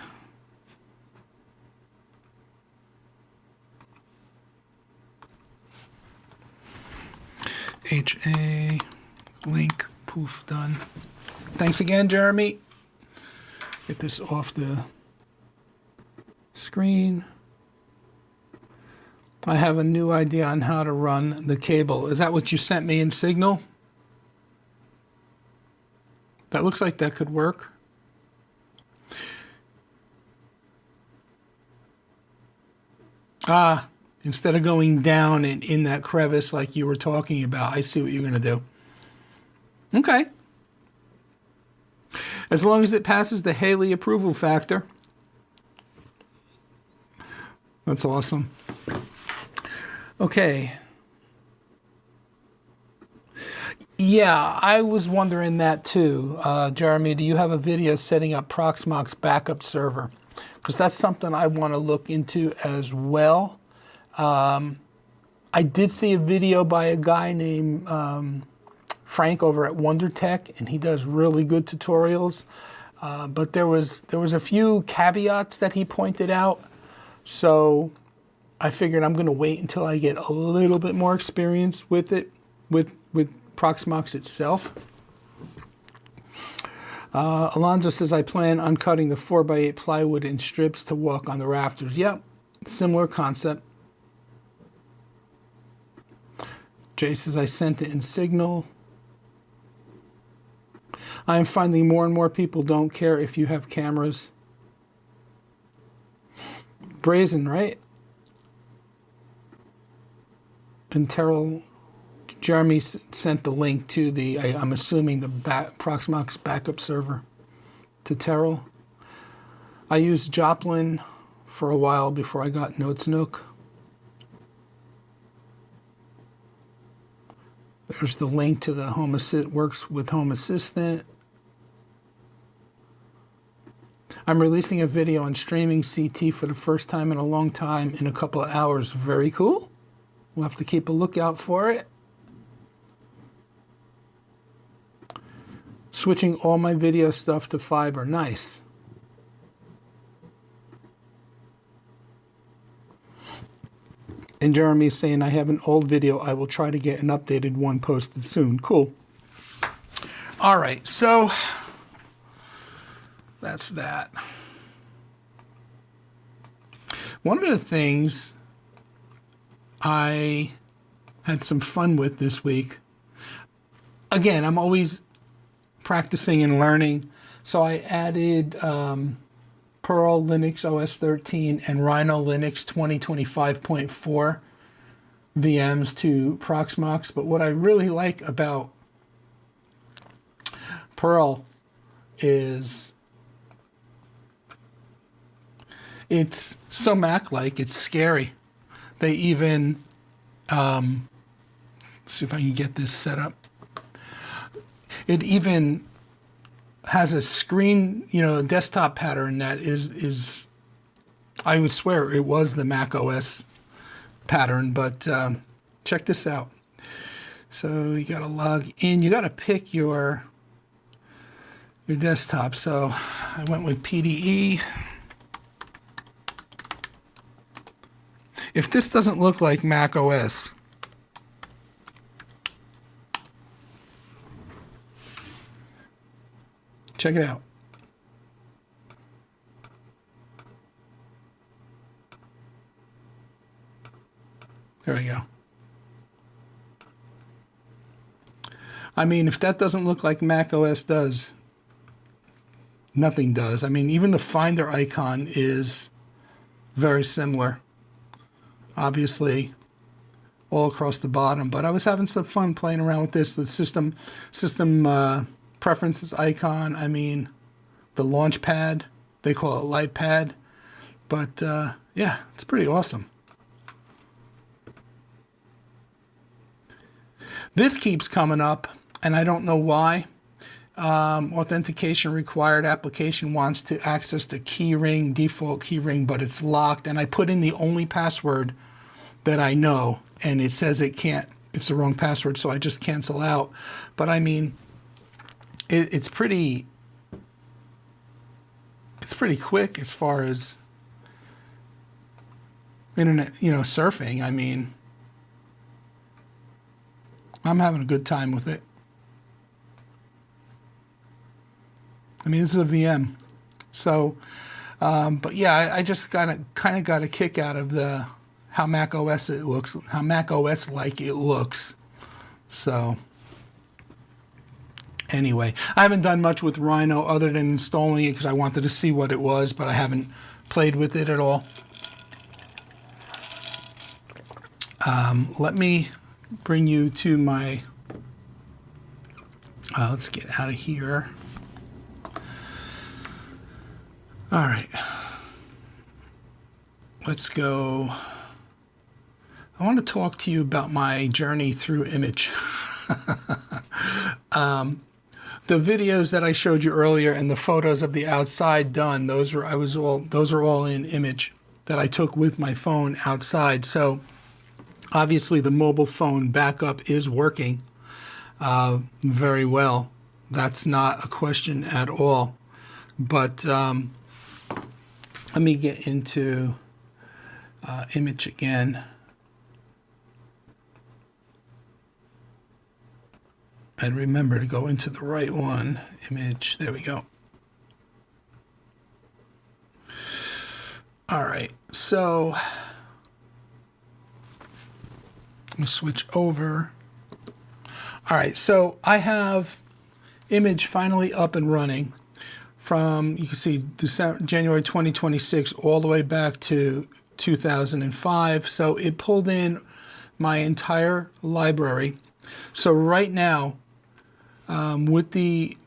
HA link, poof, done. Thanks again, Jeremy. Get this off the screen. I have a new idea on how to run the cable. Is that what you sent me in Signal? That looks like that could work. Ah, instead of going down and in that crevice like you were talking about, I see what you're going to do. Okay. As long as it passes the Haley approval factor. That's awesome. Okay. Yeah, I was wondering that too. Jeremy, do you have a video setting up Proxmox backup server? Because that's something I want to look into as well. I did see a video by a guy named Frank over at WonderTech, and he does really good tutorials. But there was a few caveats that he pointed out, so I figured I'm going to wait until I get a little bit more experience with it, with Proxmox itself. Alonzo says, I plan on cutting the 4x8 plywood in strips to walk on the rafters. Yep, similar concept. Jay says, I sent it in Signal. I am finding more and more people don't care if you have cameras. Brazen, right? And Terrell, Jeremy sent the link to the, I'm assuming, the Proxmox backup server to Terrell. I used Joplin for a while before I got NotesNook. There's the link to the Home Assistant, works with Home Assistant. I'm releasing a video on streaming CT for the first time in a long time in a couple of hours. Very cool. We'll have to keep a lookout for it. Switching all my video stuff to fiber. Nice. And Jeremy's saying, I have an old video. I will try to get an updated one posted soon. Cool. All right, so that's that. One of the things I had some fun with this week, again, I'm always practicing and learning, so I added Pearl Linux OS 13 and Rhino Linux 2025.4 VMs to Proxmox. But what I really like about Pearl is it's so Mac-like, it's scary. They even, see if I can get this set up. It even has a screen, a desktop pattern that is I would swear it was the Mac OS pattern, but check this out. So you got to log in. You got to pick your desktop. So I went with PDE. If this doesn't look like Mac OS, check it out. There we go. I mean, if that doesn't look like Mac OS does, nothing does. I mean, even the Finder icon is very similar. Obviously, all across the bottom. But I was having some fun playing around with this. The system preferences icon. I mean, the launch pad. They call it Light Pad. But yeah, it's pretty awesome. This keeps coming up, and I don't know why. Authentication required. Application wants to access the keyring, default keyring, but it's locked. And I put in the only password that I know, and it says it can't. It's the wrong password, so I just cancel out. But I mean, it's pretty quick as far as internet, surfing. I mean, I'm having a good time with it. I mean, this is a VM. So, but yeah, I just kind of got a kick out of how Mac OS it looks, how Mac OS like it looks. So, anyway, I haven't done much with Rhino other than installing it because I wanted to see what it was, but I haven't played with it at all. Let me bring you to my, let's get out of here. All right, let's go. I want to talk to you about my journey through Image. The videos that I showed you earlier and the photos of the outside done, those are all in Image that I took with my phone outside. So obviously the mobile phone backup is working. very well. That's not a question at all. But let me get into image again. And remember to go into the right one. Image, there we go. All right, so I'm gonna switch over. All right, so I have image finally up and running from, you can see January 2026 all the way back to 2005. So it pulled in my entire library. So right now, with the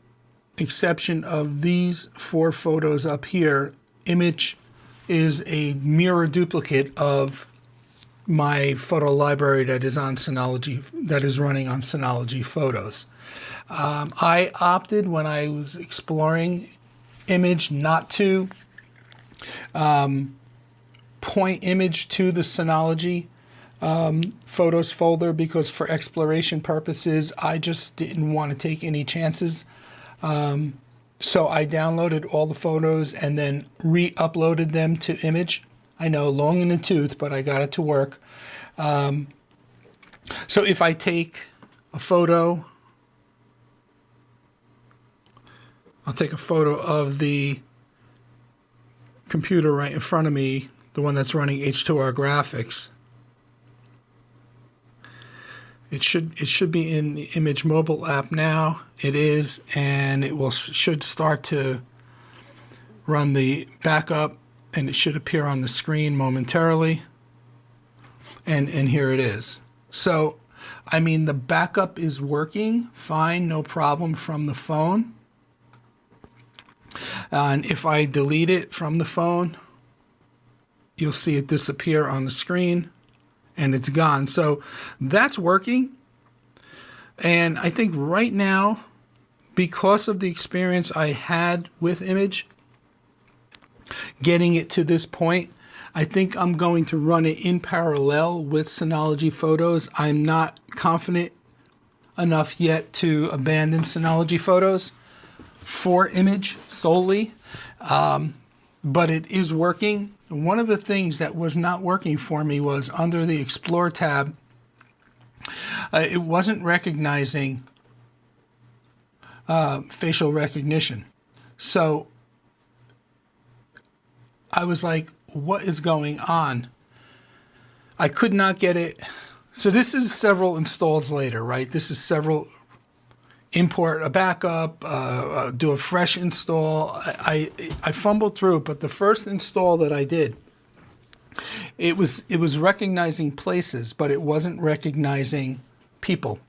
exception of these 4 photos up here, image is a mirror duplicate of my photo library that is on Synology, that is running on Synology Photos. I opted when I was exploring image not to point image to the Synology Photos folder, because for exploration purposes, I just didn't want to take any chances. So I downloaded all the photos and then re-uploaded them to image. I know, long in the tooth, but I got it to work. So if I take a photo, I'll take a photo of the computer right in front of me, the one that's running H2R graphics. It should be in the Image mobile app now. It is, and it should start to run the backup, and it should appear on the screen momentarily. And here it is. So, I mean, the backup is working fine, no problem from the phone. And if I delete it from the phone, you'll see it disappear on the screen. And it's gone. So that's working. And I think right now, because of the experience I had with image, getting it to this point, I think I'm going to run it in parallel with Synology Photos. I'm not confident enough yet to abandon Synology Photos for image solely, but it is working. One of the things that was not working for me was under the Explore tab, it wasn't recognizing facial recognition. So I was like, what is going on? I could not get it. So this is several installs later, right? This is several, import a backup, do a fresh install. I fumbled through it, but the first install that I did, it was recognizing places, but it wasn't recognizing people.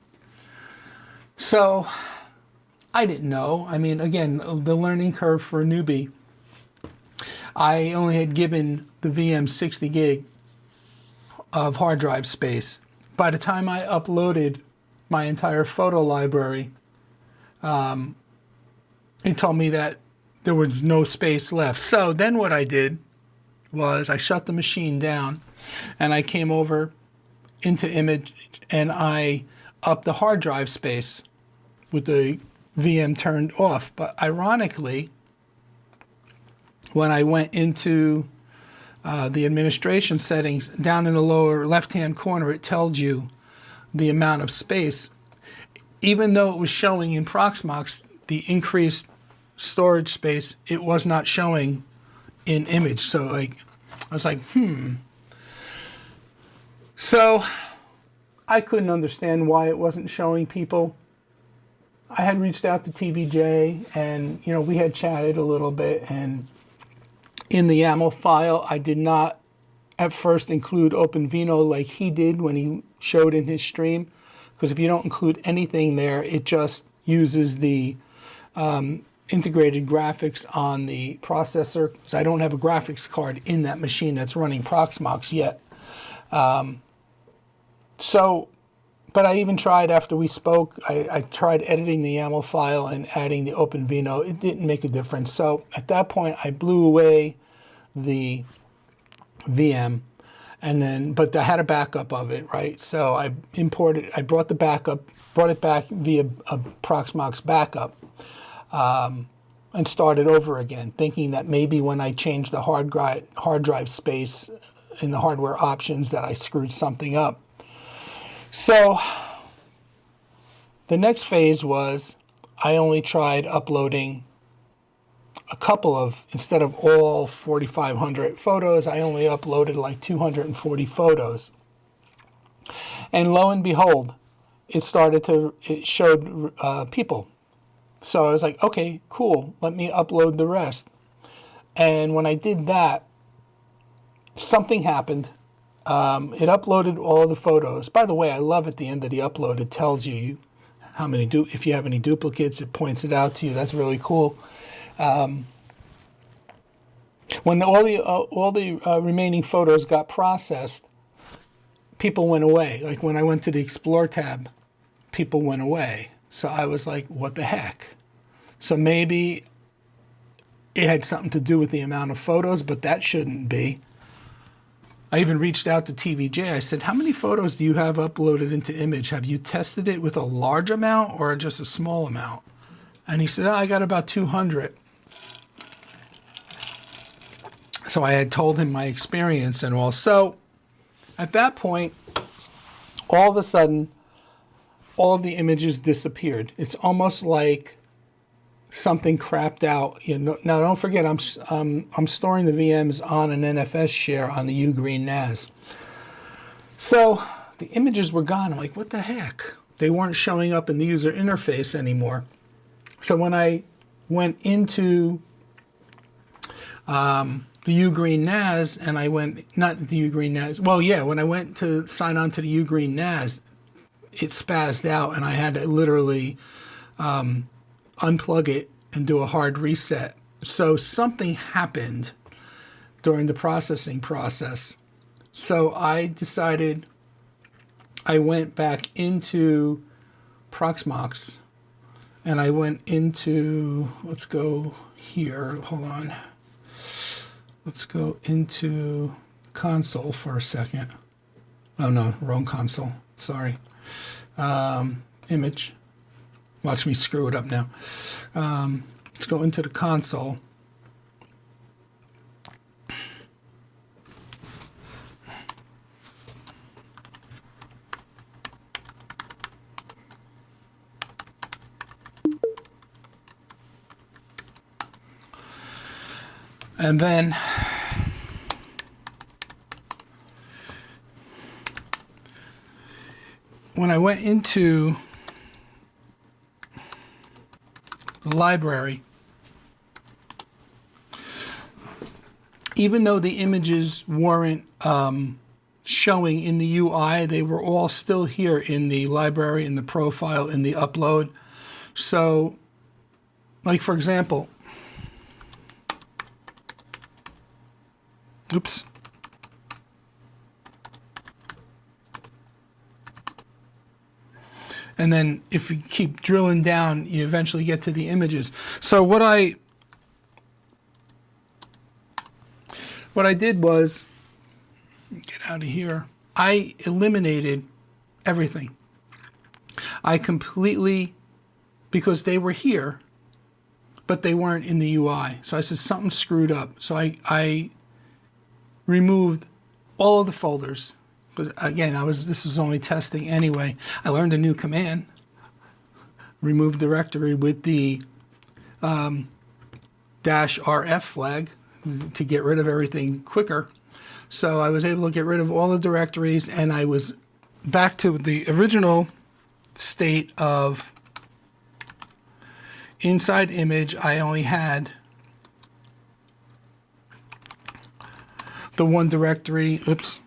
So I didn't know. I mean, again, the learning curve for a newbie. I only had given the VM 60 gig of hard drive space. By the time I uploaded my entire photo library, it told me that there was no space left. So then what I did was I shut the machine down and I came over into image and I upped the hard drive space with the VM turned off. But ironically, when I went into the administration settings, down in the lower left-hand corner, it tells you the amount of space. Even though it was showing in Proxmox the increased storage space, it was not showing in image. So like, I was like, So I couldn't understand why it wasn't showing people. I had reached out to TVJ and, you know, we had chatted a little bit, and in the YAML file, I did not at first include OpenVINO like he did when he showed in his stream. Because if you don't include anything there, it just uses the integrated graphics on the processor. Because I don't have a graphics card in that machine that's running Proxmox yet. But I even tried after we spoke, I tried editing the YAML file and adding the OpenVINO. It didn't make a difference. So at that point, I blew away the VM And then, but I had a backup of it, right? So I brought the backup, brought it back via a Proxmox backup, and started over again, thinking that maybe when I changed the hard drive space in the hardware options that I screwed something up. So the next phase was I only tried uploading a couple of, instead of all 4,500 photos, I only uploaded like 240 photos. And lo and behold, it showed people. So I was like, okay, cool, let me upload the rest. And when I did that, something happened. It uploaded all the photos. By the way, I love at the end of the upload, it tells you how many, if you have any duplicates, it points it out to you. That's really cool. When all the remaining photos got processed, people went away. Like when I went to the Explore tab, people went away. So I was like, what the heck? So maybe it had something to do with the amount of photos, but that shouldn't be. I even reached out to TVJ. I said, how many photos do you have uploaded into Image? Have you tested it with a large amount or just a small amount? And he said, oh, I got about 200. So I had told him my experience and all. So at that point, all of a sudden, all of the images disappeared. It's almost like something crapped out. You know, now don't forget, I'm storing the VMs on an NFS share on the Ugreen NAS. So the images were gone. I'm like, what the heck? They weren't showing up in the user interface anymore. So when I went into the Ugreen NAS, and I went, not the Ugreen NAS, well, yeah, when I went to sign on to the Ugreen NAS, it spazzed out, and I had to literally unplug it and do a hard reset. So something happened during the processing process. So I decided, I went back into Proxmox, and I went into, let's go here, hold on. Let's go into console for a second. Oh no, wrong console, sorry. Image. Watch me screw it up now. Let's go into the console. And then when I went into the library, even though the images weren't showing in the UI, they were all still here in the library, in the profile, in the upload. So, like for example, oops. And then if you keep drilling down, you eventually get to the images. So what I did was, get out of here, I eliminated everything. I completely, because they were here, but they weren't in the UI. So I said something screwed up. So I removed all of the folders. Because again, this was only testing anyway. I learned a new command, remove directory with the -RF flag to get rid of everything quicker. So I was able to get rid of all the directories, and I was back to the original state of inside Image. I only had the one directory, oops.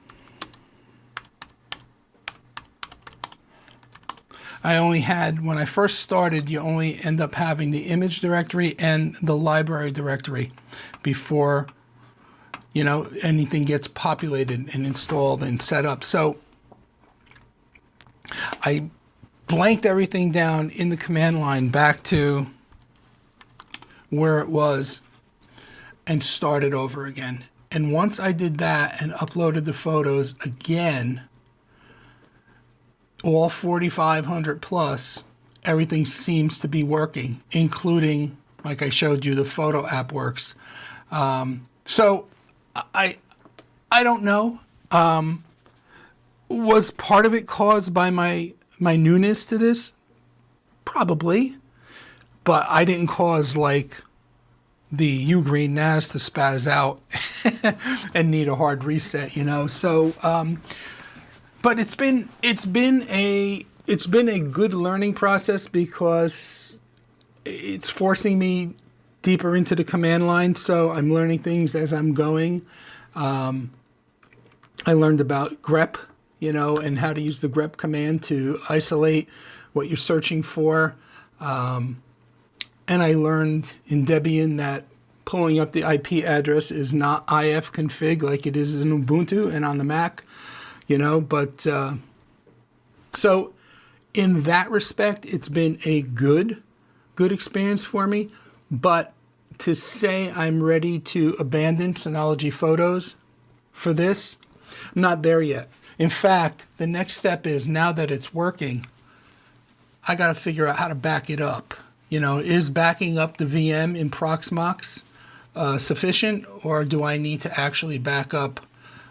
I only had, when I first started, you only end up having the image directory and the library directory before, you know, anything gets populated and installed and set up. So I blanked everything down in the command line back to where it was and started over again. And once I did that and uploaded the photos again, all 4,500 plus, everything seems to be working, including, like I showed you, the photo app works. So I don't know. Was part of it caused by my newness to this? Probably. But I didn't cause like the Ugreen NAS to spaz out and need a hard reset, you know. So, but it's been a good learning process because it's forcing me deeper into the command line. So I'm learning things as I'm going. I learned about grep, you know, and how to use the grep command to isolate what you're searching for. And I learned in Debian that pulling up the IP address is not ifconfig like it is in Ubuntu and on the Mac, you know. But so in that respect, it's been a good experience for me. But to say I'm ready to abandon Synology Photos for this, I'm not there yet. In fact, the next step is, now that it's working, I got to figure out how to back it up. You know, is backing up the VM in Proxmox sufficient, or do I need to actually back up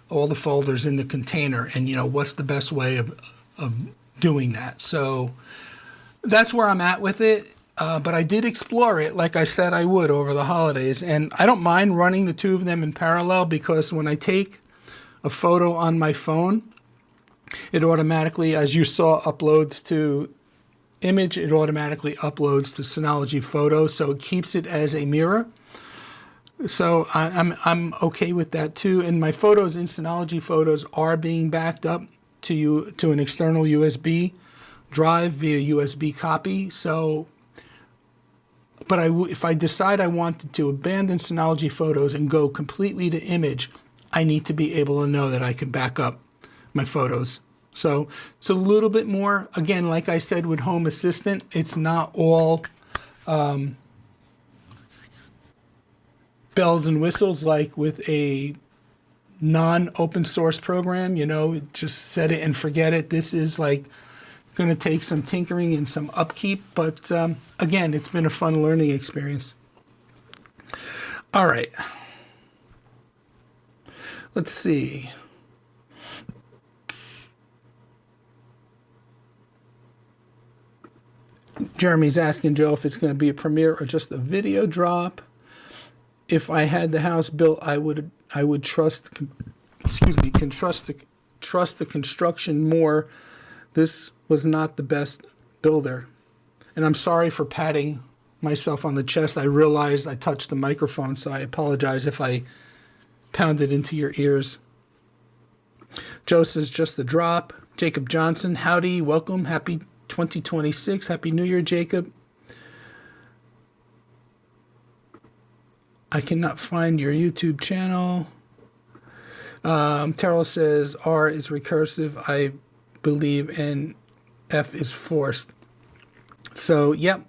all the folders in the container? And, you know, what's the best way of doing that? So that's where I'm at with it. But I did explore it like I said I would over the holidays. And I don't mind running the two of them in parallel, because when I take a photo on my phone, it automatically, as you saw, uploads to image. It automatically uploads to Synology Photos, so it keeps it as a mirror. So I'm okay with that too. And my photos in Synology Photos are being backed up to an external USB drive via USB copy. So, but if I decide I wanted to abandon Synology Photos and go completely to image, I need to be able to know that I can back up my photos. So it's a little bit more, again, like I said with Home Assistant, it's not all bells and whistles like with a non-open source program, you know, just set it and forget it. This is like going to take some tinkering and some upkeep, but again, it's been a fun learning experience. All right. Let's see. Jeremy's asking Joe if it's going to be a premiere or just a video drop. If I had the house built, I would trust the construction more. This was not the best builder. And I'm sorry for patting myself on the chest. I realized I touched the microphone, so I apologize if I pounded into your ears. Joe says just the drop. Jacob Johnson, howdy, welcome, happy 2026. Happy New Year, Jacob. I cannot find your YouTube channel. Terrell says R is recursive, I believe, and F is forced. So, yep.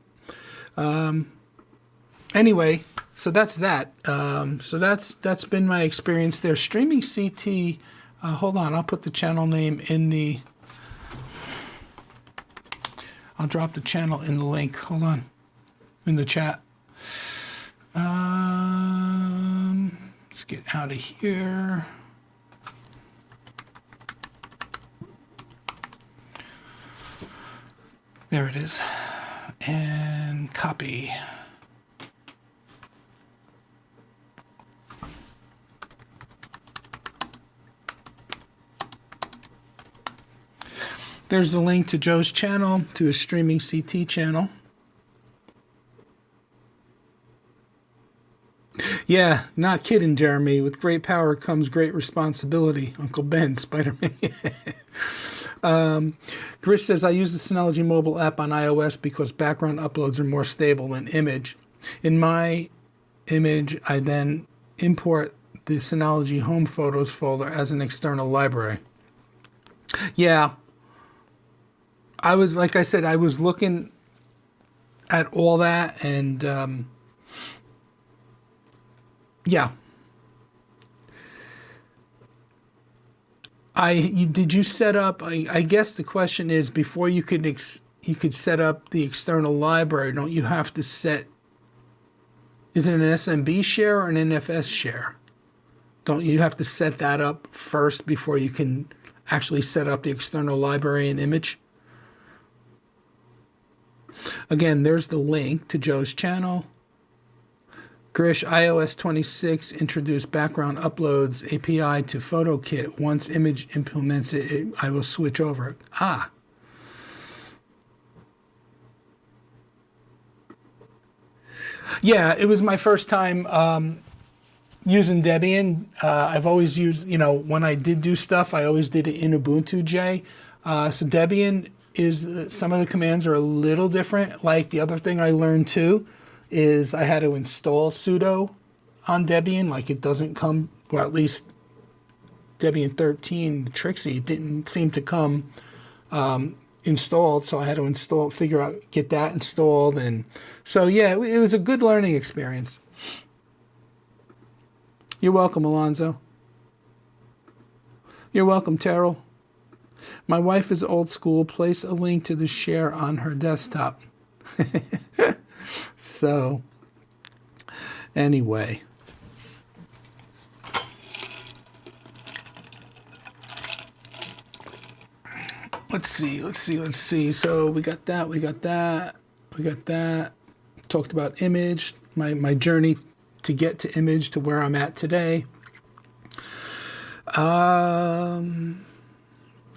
Anyway, so that's that. So that's been my experience there. Streaming CT. Hold on, I'll put the channel name in the. I'll drop the channel in the link. Hold on, in the chat. Let's get out of here. There it is. And copy. There's the link to Joe's channel, to his streaming CT channel. Yeah, not kidding, Jeremy. With great power comes great responsibility. Uncle Ben, Spider-Man. Chris says, I use the Synology mobile app on iOS because background uploads are more stable than image. In my image, I then import the Synology Home Photos folder as an external library. Yeah. I was, like I said, I was looking at all that, and yeah. Did you set up? I guess the question is before you could set up the external library. Don't you have to set? Is it an SMB share or an NFS share? Don't you have to set that up first before you can actually set up the external library and image? Again, there's the link to Joe's channel. Grish, iOS 26 introduced background uploads API to PhotoKit. Once image implements it, I will switch over. Ah. Yeah, it was my first time using Debian. I've always used, when I did do stuff, I always did it in Ubuntu J. So Debian is, some of the commands are a little different. Like the other thing I learned too is I had to install sudo on Debian. Like it doesn't come, well, at least Debian 13, Trixie, it didn't seem to come installed. So I had to get that installed. And so, yeah, it was a good learning experience. You're welcome, Alonzo. You're welcome, Terrell. My wife is old school. Place a link to the share on her desktop. So, anyway. Let's see. So we got that. Talked about image, my journey to get to image to where I'm at today. I'm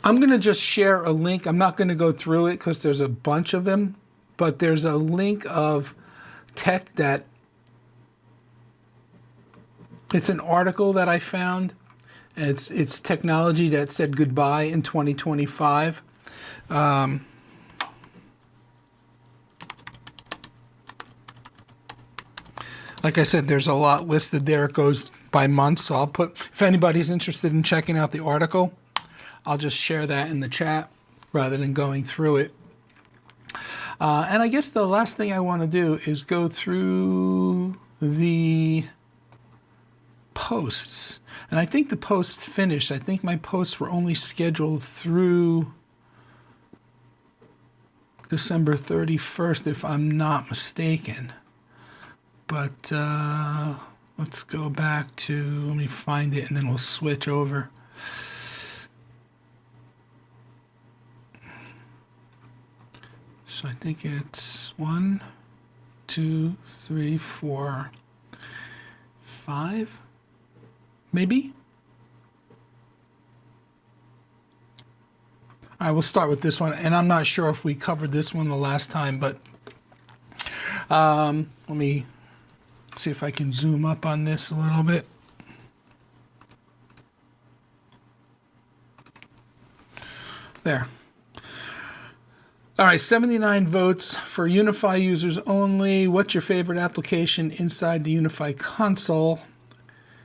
going to just share a link. I'm not going to go through it because there's a bunch of them, but there's a link of tech that it's an article that I found. It's technology that said goodbye in 2025. Like I said, there's a lot listed there. It goes by month, so I'll put, if anybody's interested in checking out the article, I'll just share that in the chat rather than going through it. And I guess the last thing I want to do is go through the posts. And I think the posts finished. I think my posts were only scheduled through December 31st, if I'm not mistaken. But let's go back to, let me find it and then we'll switch over. So I think it's 1, 2, 3, 4, 5, maybe? I will start with this one, and I'm not sure if we covered this one the last time, but let me see if I can zoom up on this a little bit. There. All right, 79 votes for Unify users only. What's your favorite application inside the Unify console?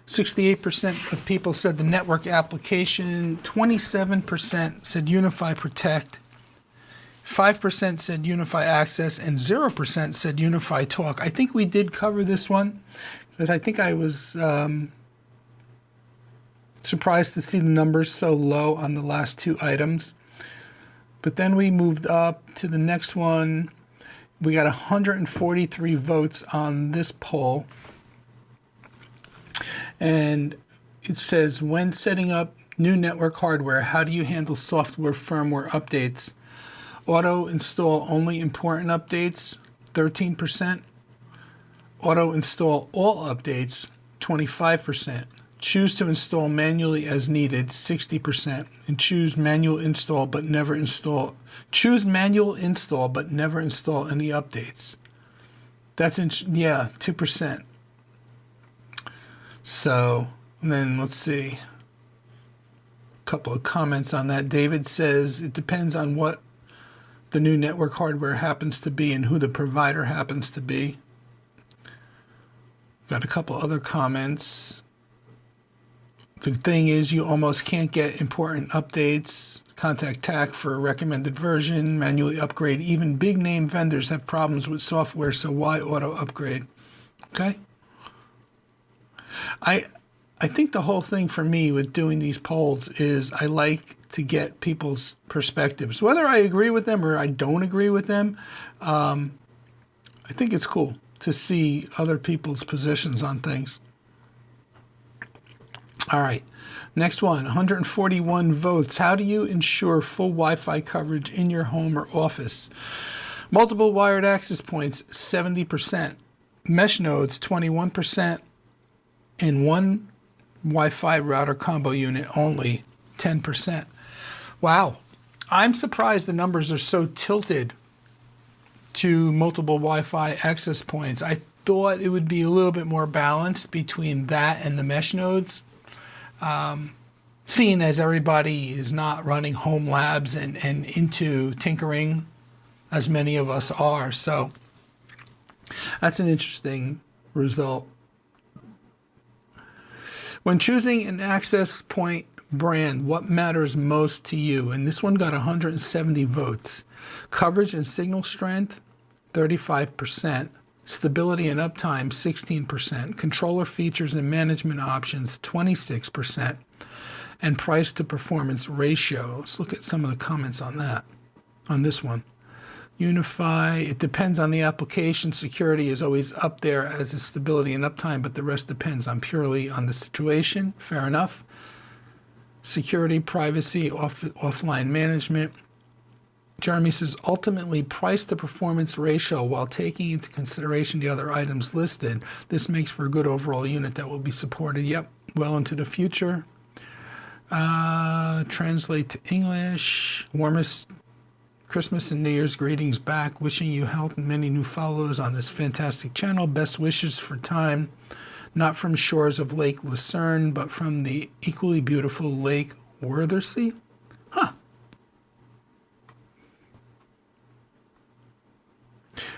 68% of people said the network application. 27% said Unify Protect. 5% said Unify Access, and 0% said Unify Talk. I think we did cover this one, because I think I was surprised to see the numbers so low on the last two items. But then we moved up to the next one. We got 143 votes on this poll. And it says, when setting up new network hardware, how do you handle software firmware updates? Auto install only important updates, 13%. Auto install all updates, 25%. Choose to install manually as needed, 60%. And choose manual install but never install. Choose manual install but never install any updates. That's 2%. So, and then let's see. A couple of comments on that. David says it depends on what the new network hardware happens to be and who the provider happens to be. Got a couple other comments. The thing is, you almost can't get important updates. Contact TAC for a recommended version. Manually upgrade. Even big name vendors have problems with software, so why auto upgrade? Okay. I think the whole thing for me with doing these polls is I like to get people's perspectives. Whether I agree with them or I don't agree with them, I think it's cool to see other people's positions on things. All right, next one, 141 votes. How do you ensure full Wi-Fi coverage in your home or office? Multiple wired access points, 70%. Mesh nodes, 21%. And one Wi-Fi router combo unit, only 10%. Wow, I'm surprised the numbers are so tilted to multiple Wi-Fi access points. I thought it would be a little bit more balanced between that and the mesh nodes. Seeing as everybody is not running home labs and into tinkering as many of us are. So that's an interesting result. When choosing an access point brand, what matters most to you? And this one got 170 votes. Coverage and signal strength, 35%. Stability and uptime, 16%. Controller features and management options, 26%. And price to performance ratio. Let's look at some of the comments on that, on this one. Unify, it depends on the application. Security is always up there as is stability and uptime, but the rest depends on purely on the situation. Fair enough. Security, privacy, offline management. Jeremy says, ultimately, price to performance ratio while taking into consideration the other items listed. This makes for a good overall unit that will be supported, yep, well into the future. Translate to English. Warmest Christmas and New Year's greetings back. Wishing you health and many new followers on this fantastic channel. Best wishes for time, not from shores of Lake Lucerne, but from the equally beautiful Lake Worthersea. Huh.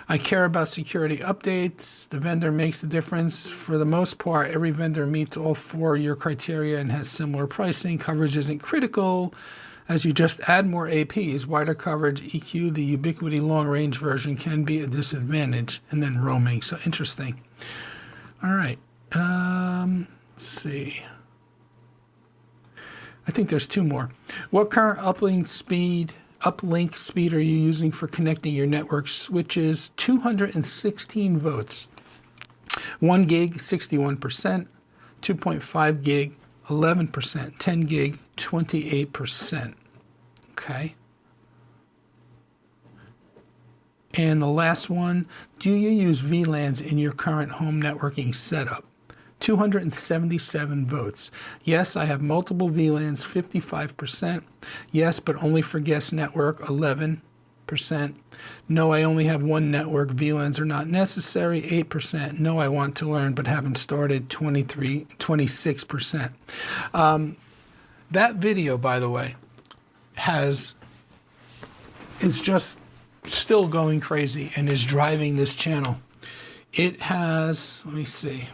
I care about security updates. The vendor makes the difference. For the most part, every vendor meets all four of your criteria and has similar pricing. Coverage isn't critical, as you just add more APs. Wider coverage, EQ, the Ubiquity long-range version can be a disadvantage. And then roaming. So interesting. All right. Let's see. I think there's two more. What current uplink speed are you using for connecting your network switches? 216 votes. 1 gig, 61%. 2.5 gig, 11%. 10 gig, 28%. Okay. And the last one, do you use VLANs in your current home networking setup? 277 votes. Yes, I have multiple VLANs, 55%. Yes, but only for guest network, 11%. No, I only have one network. VLANs are not necessary, 8%. No, I want to learn but haven't started, 26%. That video, by the way, is just still going crazy and is driving this channel. It has, let me see.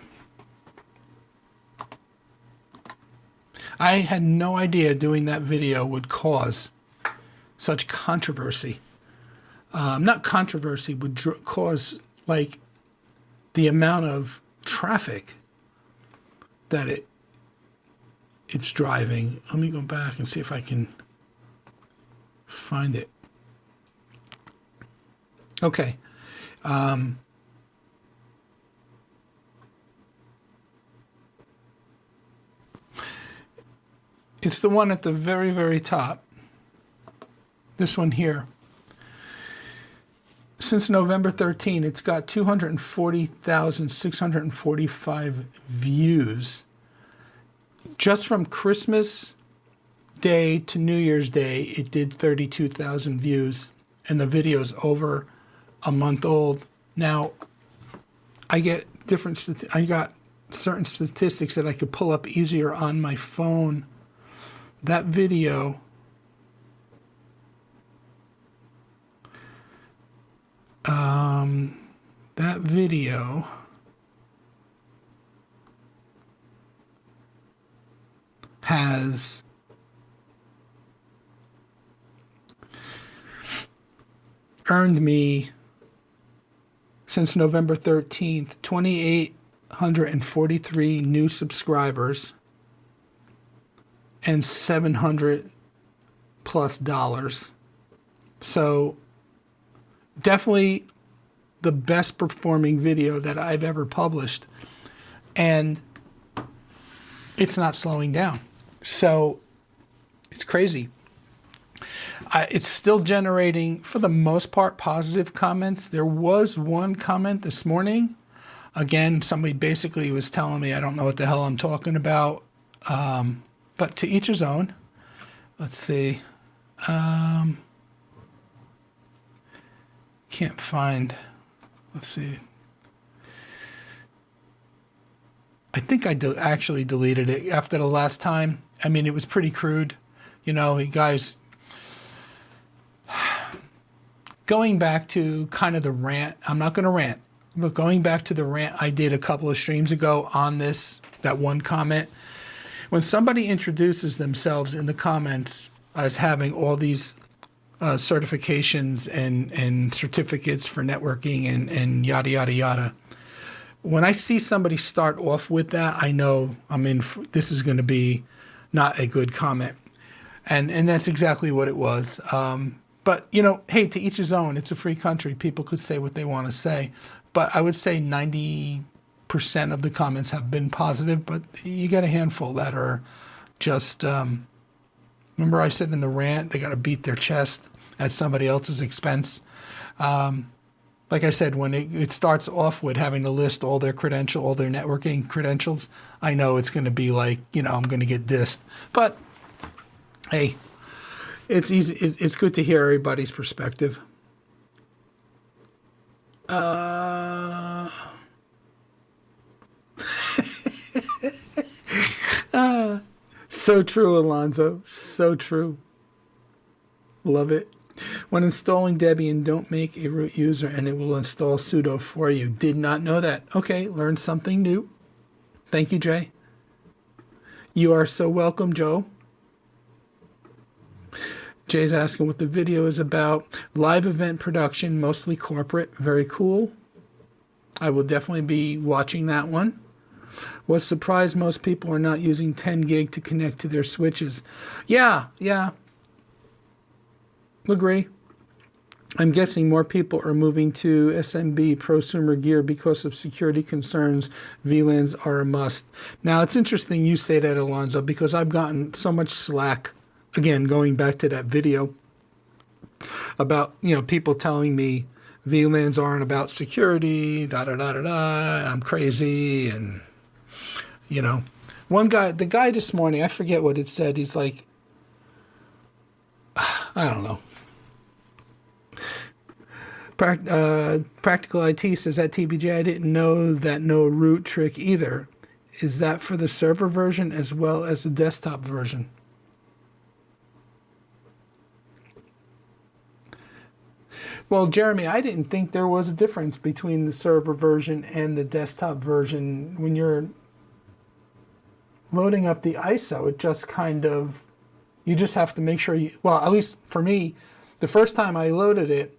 I had no idea doing that video would cause such controversy. Not controversy, would cause like the amount of traffic that it's driving. Let me go back and see if I can find it. Okay. It's the one at the very, very top. This one here. Since November 13, it's got 240,645 views. Just from Christmas Day to New Year's Day, it did 32,000 views. And the video's over a month old. Now, I get I got certain statistics that I could pull up easier on my phone. That video has earned me, since November 13th, 2,843 new subscribers, and $700+. So definitely the best performing video that I've ever published. And it's not slowing down. So it's crazy. It's still generating, for the most part, positive comments. There was one comment this morning. Again, somebody basically was telling me I don't know what the hell I'm talking about. But to each his own. Let's see. Can't find. Let's see. I think I actually deleted it after the last time. I mean, it was pretty crude. You know, guys, going back to kind of the rant, I'm not going to rant, but going back to the rant I did a couple of streams ago on that one comment, when somebody introduces themselves in the comments as having all these certifications and certificates for networking and yada, yada, yada, when I see somebody start off with that, I know this is going to be not a good comment. And that's exactly what it was. But, you know, hey, to each his own. It's a free country. People could say what they want to say. But I would say 90% of the comments have been positive, but you get a handful that are just, remember I said in the rant, they got to beat their chest at somebody else's expense. Like I said, when it starts off with having to list all their networking credentials, I know it's going to be like, you know, I'm going to get dissed. But hey, it's easy. It's good to hear everybody's perspective. So true, Alonzo. So true. Love it. When installing Debian, don't make a root user and it will install sudo for you. Did not know that. Okay, learned something new. Thank you, Jay. You are so welcome, Joe. Jay's asking what the video is about. Live event production, mostly corporate. Very cool. I will definitely be watching that one. Was surprised most people are not using 10 gig to connect to their switches. Yeah. Agree. I'm guessing more people are moving to SMB prosumer gear because of security concerns. VLANs are a must. Now, it's interesting you say that, Alonzo, because I've gotten so much slack, again, going back to that video, about, you know, people telling me VLANs aren't about security, I'm crazy, and, you know. The guy this morning, I forget what it said, he's like, I don't know. Practical IT says at TBJ, I didn't know that no root trick either. Is that for the server version as well as the desktop version? Well, Jeremy, I didn't think there was a difference between the server version and the desktop version. When you're loading up the ISO, it just kind of, you just have to make sure well, at least for me, the first time I loaded it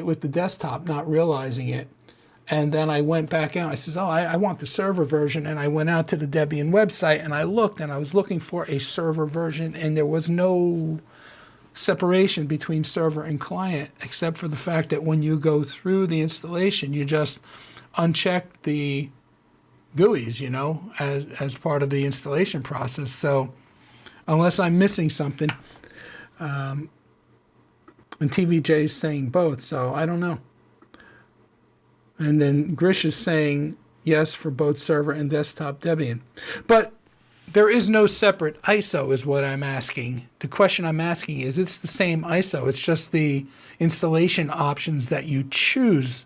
with the desktop, not realizing it. And then I went back out. I says, I want the server version. And I went out to the Debian website and I looked, and I was looking for a server version, and there was no separation between server and client, except for the fact that when you go through the installation, you just uncheck the GUIs, you know, as part of the installation process. So unless I'm missing something, and TVJ is saying both, so I don't know. And then Grish is saying yes for both server and desktop Debian. But there is no separate ISO is what I'm asking. The question I'm asking is, it's the same ISO. It's just the installation options that you choose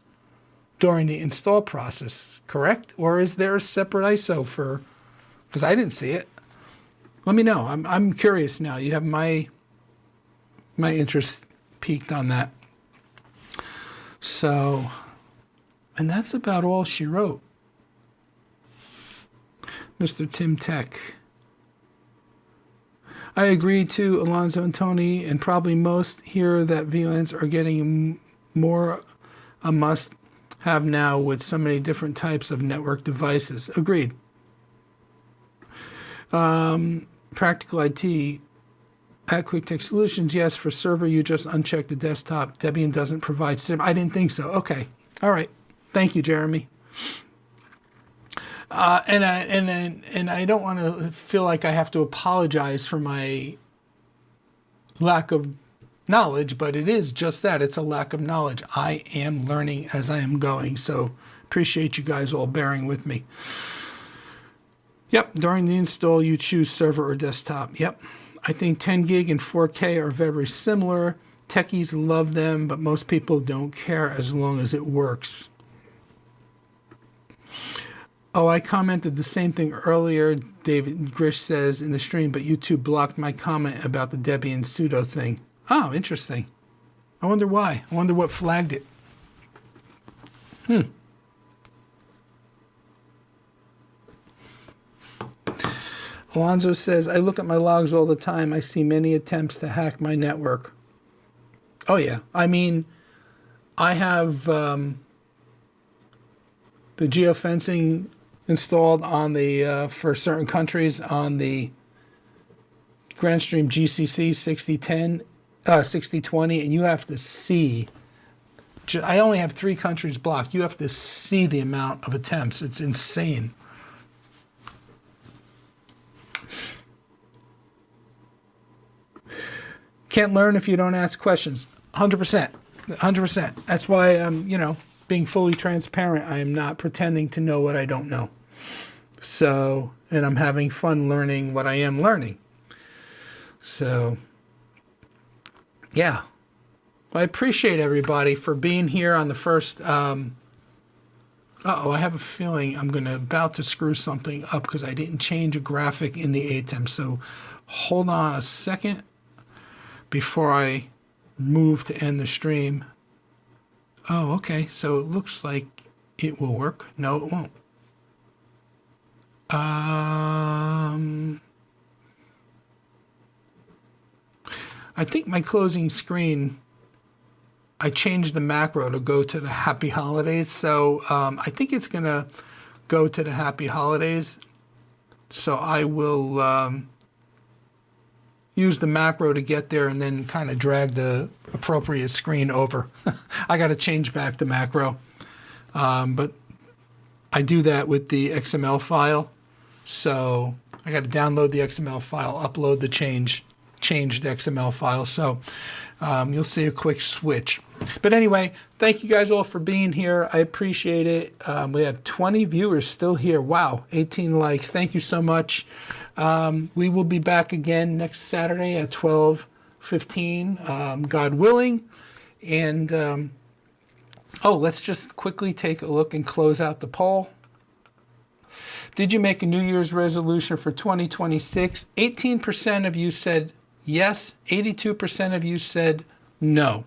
during the install process, correct? Or is there a separate ISO for, because I didn't see it. Let me know. I'm curious now. You have my interest peaked on that. So, and that's about all she wrote. Mr. Tim Tech. I agree too, Alonzo and Tony, and probably most here, that VLANs are getting more a must have now with so many different types of network devices. Agreed. Practical IT at QuickTech Solutions. Yes, for server, you just uncheck the desktop. Debian doesn't provide I didn't think so. Okay. All right. Thank you, Jeremy. And I don't want to feel like I have to apologize for my lack of knowledge, but it is just that. It's a lack of knowledge. I am learning as I am going. So appreciate you guys all bearing with me. Yep. During the install, you choose server or desktop. Yep. I think 10 gig and 4K are very similar. Techies love them, but most people don't care as long as it works. Oh, I commented the same thing earlier, David Grish says in the stream, but YouTube blocked my comment about the Debian sudo thing. Oh, interesting. I wonder why. I wonder what flagged it. Alonzo says, I look at my logs all the time. I see many attempts to hack my network. Oh, yeah. I mean, I have the geofencing installed on the for certain countries on the Grandstream GCC 6020, and you have to see. I only have 3 countries blocked. You have to see the amount of attempts. It's insane. Can't learn if you don't ask questions. 100%. 100%. That's why I'm, being fully transparent. I am not pretending to know what I don't know. So, and I'm having fun learning what I am learning. So, yeah. Well, I appreciate everybody for being here on the first. I have a feeling I'm about to screw something up because I didn't change a graphic in the ATEM. So, hold on a second before I move to end the stream. Oh, okay. So it looks like it will work. No, it won't. I think my closing screen, I changed the macro to go to the happy holidays. So I think it's going to go to the happy holidays. So I will use the macro to get there and then kind of drag the appropriate screen over. I got to change back the macro. But I do that with the XML file. So I got to download the XML file, upload the changed XML file. So you'll see a quick switch. But anyway, thank you guys all for being here. I appreciate it. We have 20 viewers still here. Wow, 18 likes. Thank you so much. We will be back again next Saturday at 12:15, God willing. And let's just quickly take a look and close out the poll. Did you make a New Year's resolution for 2026? 18% of you said yes. 82% of you said no.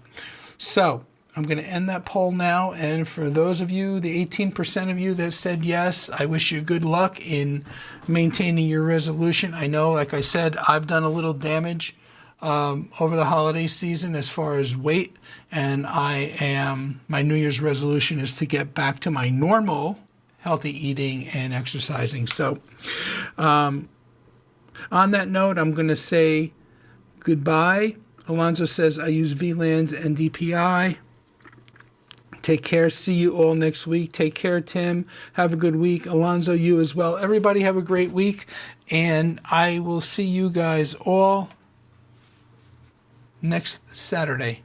So I'm going to end that poll now. And for those of you, the 18% of you that said yes, I wish you good luck in maintaining your resolution. I know, like I said, I've done a little damage over the holiday season as far as weight. And my New Year's resolution is to get back to my normal healthy eating and exercising. So on that note, I'm going to say goodbye. Alonzo says, I use VLANs and DPI. Take care. See you all next week. Take care, Tim. Have a good week. Alonzo, you as well. Everybody have a great week. And I will see you guys all next Saturday.